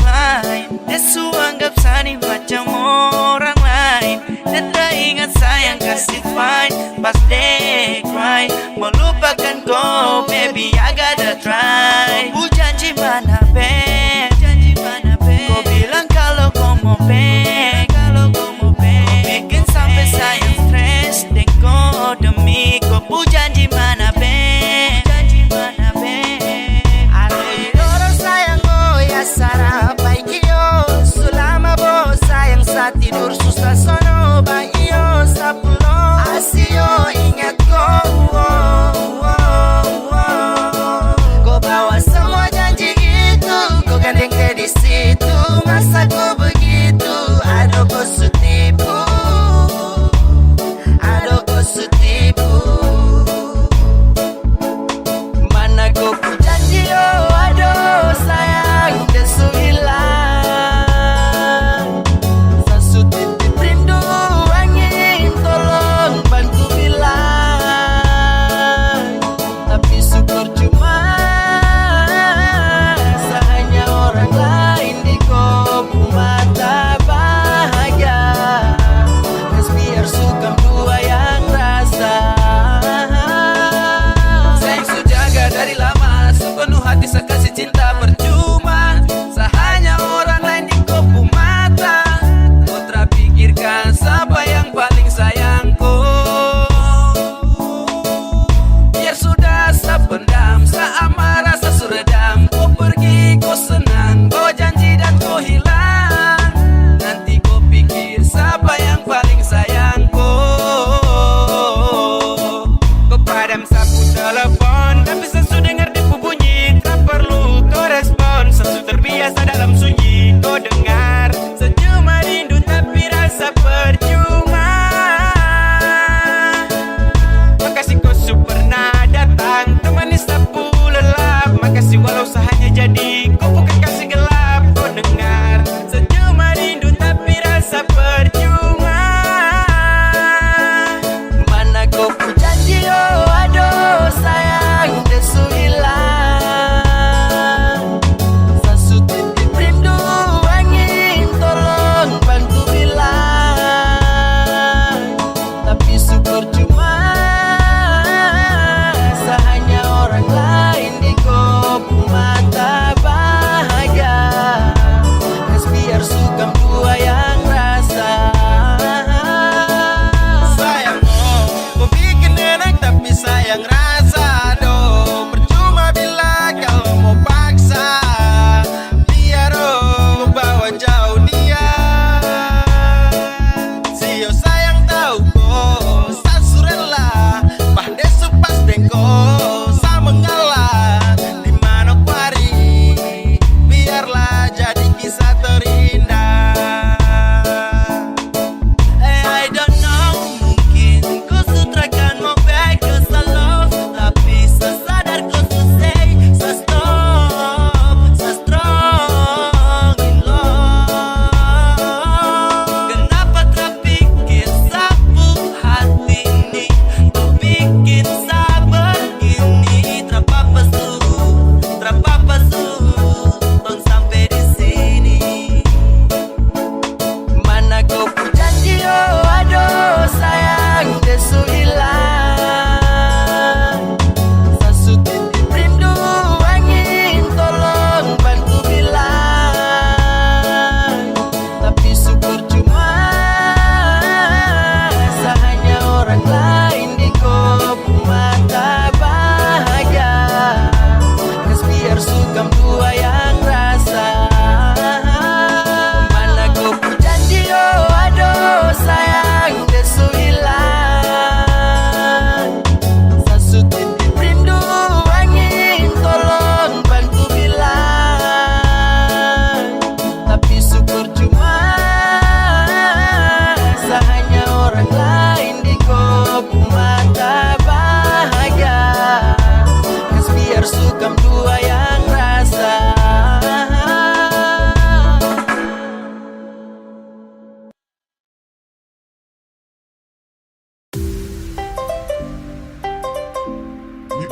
kasih fine pas they cry. Melupakan kau baby I gotta try. Ku janji mana babe, kau bilang kalau kau mau back, kau bikin sampai saya stres. Dan kau demi kau ku janji mana babe, Aloro sayang oh ya sarap baikio. Sulama bo sayang saat tidur susah sono baio sapulo asio ingat kau. Kau bawa semua janji itu, kau gandeng ke di situ. Masa kau begitu, aduh kau sutipu, aduh kau sutipu. Mana kau ku janji oh aduh sayang desu hilang. Sasu titip rindu angin tolong bantu bilang. Tapi syukur cuma hanya orang lain di kopu mata bahagia. Terus biar suka dua yang rasa. Sayang su jaga dari lama, sepenuh hati saya kasih cinta percuma. Sahanya orang lain di kopu mata. Kau terpikirkan siapa yang paling sayangku. Biar sudah sependam, seamarah sesuredam. Kau pergi, kau senang, kau janji dan kau hilang. Nanti kau pikir siapa yang paling sayangku. Kau padam sapu telepon, tapi sesu dengar tipu bunyi. Tak perlu kau respon, sesu terbiasa dalam sunyi. Kau dengar senyuman rindu tapi rasa percuma. Makasih kau su pernah datang, temani sapu lelap. Makasih walau sahanya jadi kau bukan kasih gelap. Kau dengar senyuman rindu tapi rasa percuma. Mana kau ku janji oh aduh sayang desu hilang. Sasu titip rindu angin tolong bantu bilang. Tapi syukur cuma sahanya orang lain di kopu mata bahagia. Terus biar suka dua yang rasa. Sayang oh, kau bikin enak tapi sayang rasa doh. Percuma bila kalau mau paksa. Biar oh, bawa jauh dia. Sio sayang tahu kau sasurela. Pandai supas dengko sa mengalah. Di mana kuari biarlah jadi kisah terindah. I don't know, mungkin kau sutrakan mau back ke selalu. Tapi sesadar kau su say, so stop, so strong in love. Kenapa terpikir sapu hati ini, kau bikin sabar gini. Terapa su, tong sampai di sini. Mana kau ku janji oh aduh sayang desu hilang. Sasu titip rindu angin tolong bantu bilang. Tapi syukur cuma sahanya orang lain di kopu mata bahagia. Terus biar suka dua yang rasa. Mana kau ku janji oh aduh sayang desu hilang. Sasu titip rindu angin tolong bantu bilang. Tapi syukur cuma sahanya orang lain di kopu mata bahagia. Terus biar suka dua yang rasa.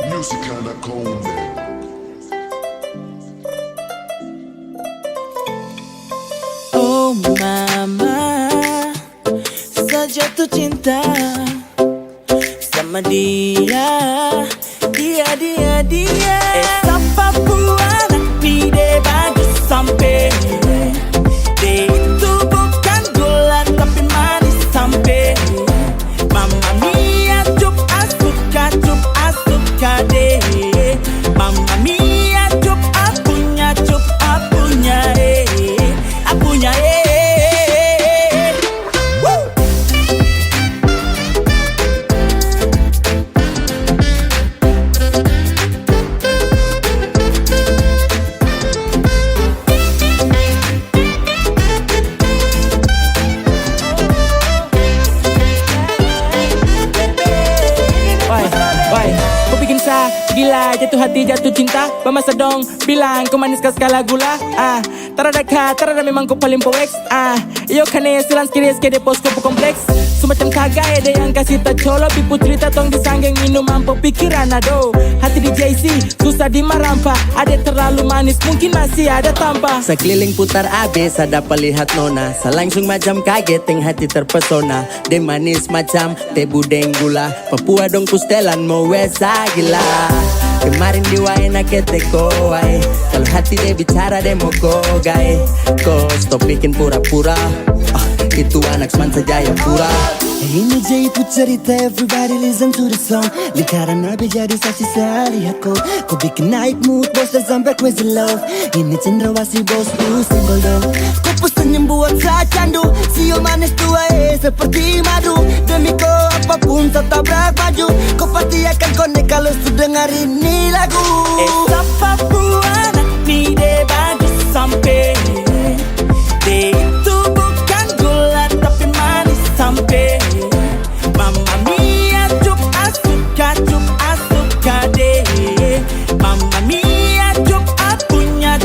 Music kinda cold, man. Oh mama, jatuh cinta sama dia. Esa buana pide bagus sampai. Dia itu bukan gula tapi manis sampai. Mamma mia cup asuka deh. Mamma mia cup apunya gila, jatuh hati, jatuh cinta. Pemasa dong, bilang kau manis kau skala gula. Tarada ka, tarada memang kau paling powex. Iyo kane silan skiris ke depos kau kompleks. Semacam kagak ada yang kasih tak colo. Pipu cerita tong disanggeng minum mampu pikiran ado. Hati di JC, susah dimarampa. Ada terlalu manis, mungkin masih ada tanpa. Sekeliling putar abis, ada pelihat nona. Selangsung macam kaget, yang hati terpesona. De manis macam teh budeng gula. Papua dong pustelan mau wesa gila. Kemarin di waena keteko ay. Kalau hati dia bicara dia mau gay. Kau stop bikin pura-pura. Itu anak semansa Jayapura. Ini Jaipu cerita, everybody listen to the song. Lingkaran nabi jadi saksi sehari aku. Kau bikin naik mood bos dan sampai crazy love. Ini cendrawasih bos tuh single dong. Kau pesenyum buat saya candu. Sio manis tua seperti madu. Demi kau apapun tetap berbaju. Kau pasti akan connect kalau sudah dengar ini lagu. Siapa buana pide bagus sampai. Dia itu bukan gula tapi manis sampai. Mamma mia cup asuka deh. Mamma mia cup apunya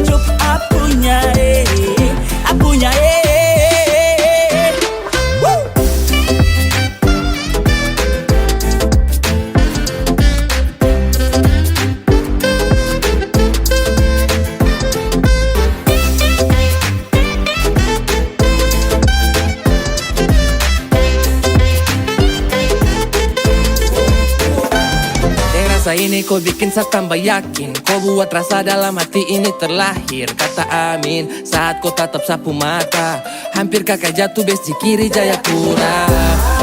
Rasa ini kau bikin saya tambah yakin. Kau buat rasa dalam hati ini terlahir. Kata amin saat kau tatap sapu mata. Hampir kakak jatuh besti kiri Jayapura.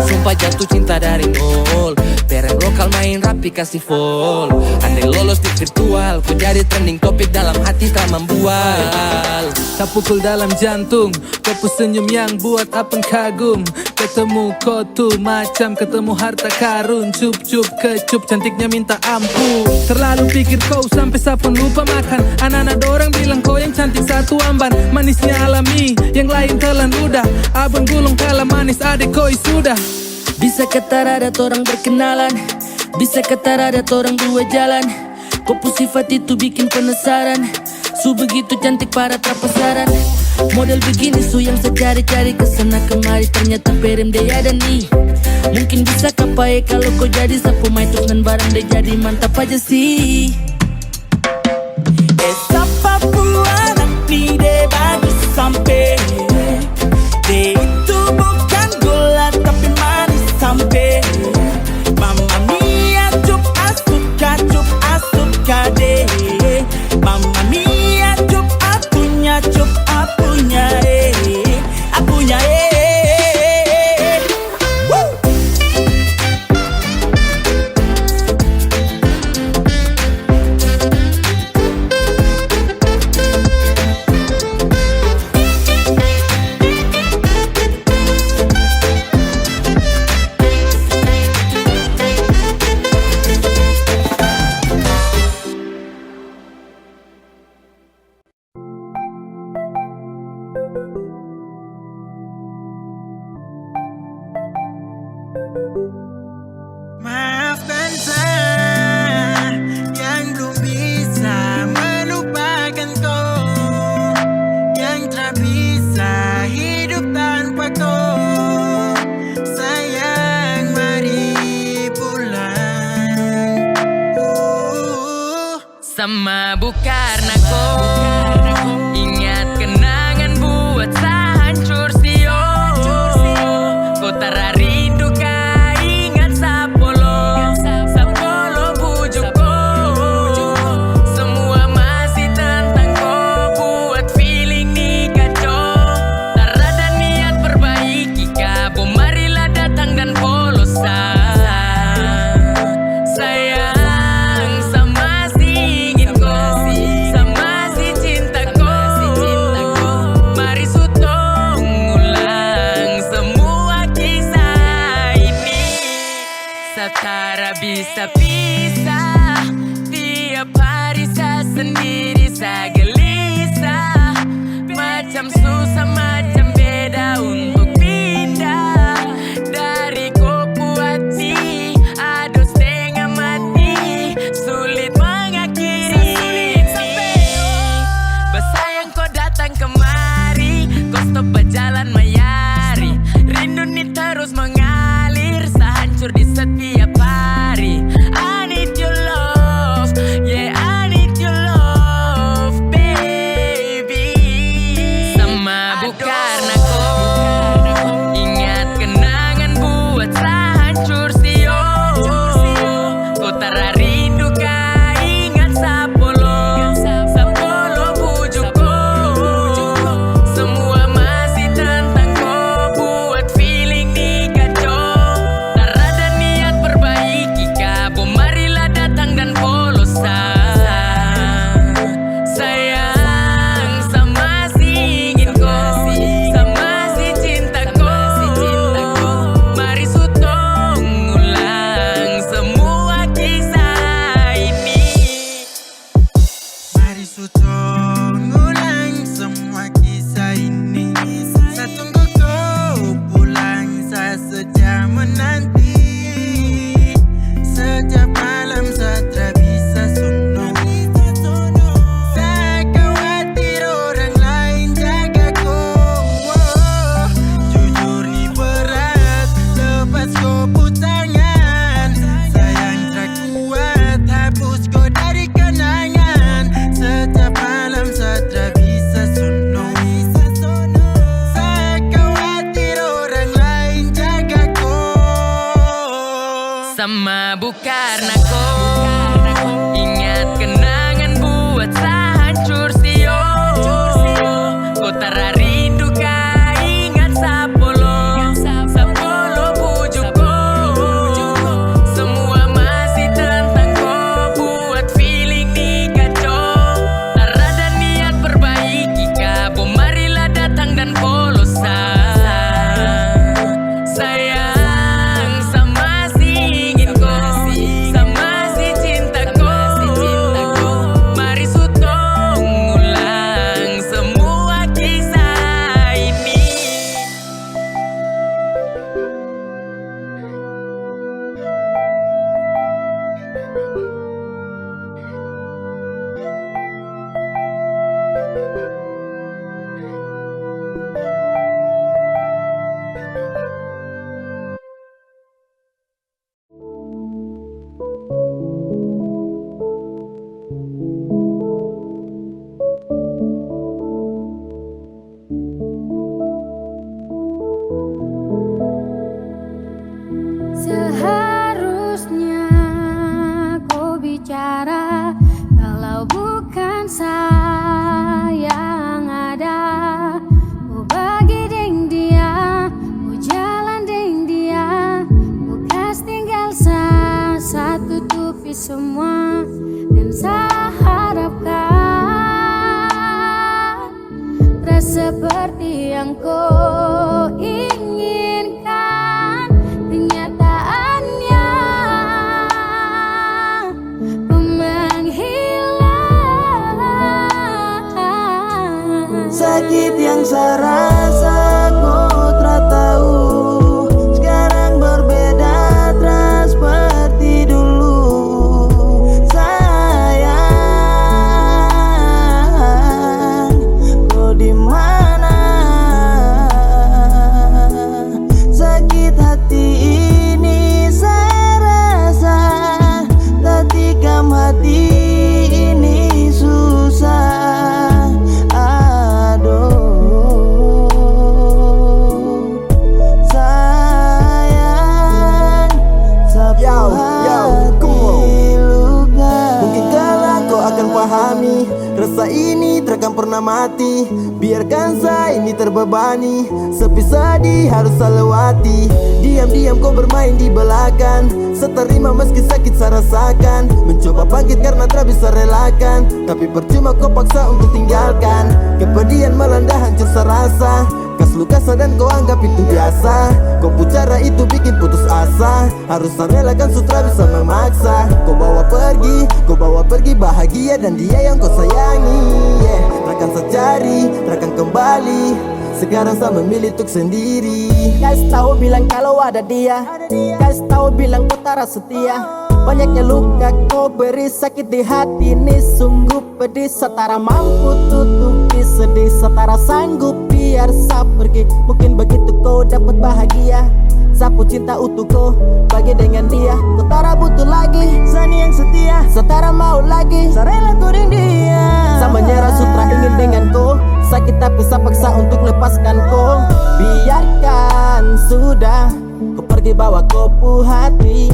Sumpah jatuh cinta dari nol. Perem lokal main rapi kasih full. Andai lolos di virtual, kau jadi trending topik dalam hati tak membual. Tak pukul dalam jantung, kau senyum yang buat apeng kagum. Ketemu kau tuh macam ketemu harta karun. Cup-cup kecup cantiknya minta ampun. Terlalu pikir kau sampai sapun lupa makan. Anak-anak dorang bilang kau yang cantik satu amban. Manisnya alami, yang lain telan ludah. Abang gulung kalah manis adek koi sudah. Bisa kata ada orang berkenalan, bisa kata ada orang dua jalan. Kau sifat itu bikin penasaran. Su begitu cantik para tak pasaran. Model begini su yang saya cari-cari kesana kemari. Ternyata perem dia ada nih. Mungkin bisa kapai kalau kau jadi sapu maituk dan barang dia jadi mantap aja sih. Siapa buana pide bagus sampai. Dia itu bukan gula tapi manis sampai. Mamma mia cup asuka deh. Mamma mia cup apunya Maafkan saya yang belum bisa melupakan kau, yang tak bisa hidup tanpa kau. Sayang, mari pulang. Sama bukarna kau. Ingat kenangan buat saya hancur sio. Kau tarari tara bisa pisah. Tiap hari saya sendiri, saya gelisah. Macam susah, macam beda untuk pindah. Dari kopu hati, aduh setengah mati. Sulit mengakhiri ini. Bersayang kau datang kemari, kau stop berjalan mayari. Rindu ini terus mengalir, sehancur di setiap hari. I need your love, yeah I need your love, baby. Sama bukarna kau ingat kenangan buat sehancur sio. Kau tara rindu kah ingat sapolo, sapolo bujuk kau. Semua masih tentang kau, buat feeling ni kacau. Tak ada niat perbaiki kau, marilah datang dan polos. Sayang, sama si ingin kau, sama si cinta kau. Mari sutong ulang semua kisah ini. Mari sutong ulang semua kisah ini. Saya tunggu kau pulang, saya setia menanti. Setiap malam saya tak bisa sunyi. Saya khawatir orang lain jaga kau. Jujur ni berat, lepas kau putangan. Sayang tak kuat, hapus kau dari kenangan. Setiap malam saya tak bisa sunyi. Saya khawatir orang lain jaga kau. Sama bukarna kau ingat kenangan buat sehancur sio. Kau tara rindu kah ingat sapolo, sapolo bujuk kau. Semua masih tentang kau, buat feeling ni kacau. Tak ada niat perbaiki kau, marilah datang dan polos. Sayang, sama si ingin kau, sama si cinta kau. Mari sutong ulang semua kisah ini. Seharusnya kau bicara, kalau bukan saya yang ada. Kau bagi deng dia, kau jalan deng dia. Kau kas tinggal saya tutupi semua. Dan saya harapkan tak seperti yang kau inginkan. Kenyataannya kau menghilang. Sakit yang saya rasa kau tak tahu. Sekarang berbeda tak seperti dulu. Sayang, kau di mana? Sakit hati ini saya rasa, tak tikam hati ini susah. Aduh, sayang, sapu hati luka. Mungkin kala kau akan pahami, rasa ini takkan pernah mati. Biarkan saya ini terbebani, sepi sedih harus saya lewati. Diam-diam kau bermain di belakang, seterima meski sakit saya rasakan. Mencoba bangkit karena tak bisa relakan, tapi percuma kau paksa untuk tinggalkan. Kepedihan melanda hancur saya rasa, Bekas luka dan kau anggap itu biasa. Kau cara itu bikin putus asa. Harus relakan sutra bisa memaksa. Kau bawa pergi bahagia dan dia yang kau sayangi. Takkan secari, takkan kembali. Sekarang saya memilih untuk sendiri. Guys tahu bilang kalau ada dia. Guys tahu bilang kau tak setia. Banyaknya luka kau beri, sakit di hati ini sungguh pedih. Setara mampu tutupi sedih, setara sanggup biar saya pergi. Mungkin begitu kau dapat bahagia. Sapu cinta utuh kau bagi dengan dia. Kau tak butuh lagi Zani yang setia. Setara mau lagi Sarela turing dia. Saya menyerah sutra ingin dengan kau. Sakit tapi saya paksa untuk lepaskan kau. Biarkan sudah kau pergi bawa kopu hati.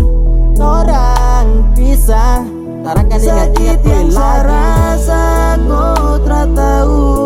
Orang pisah, tarakan ingat-ingat sakit yang lagi. saya rasa kau tak tahu.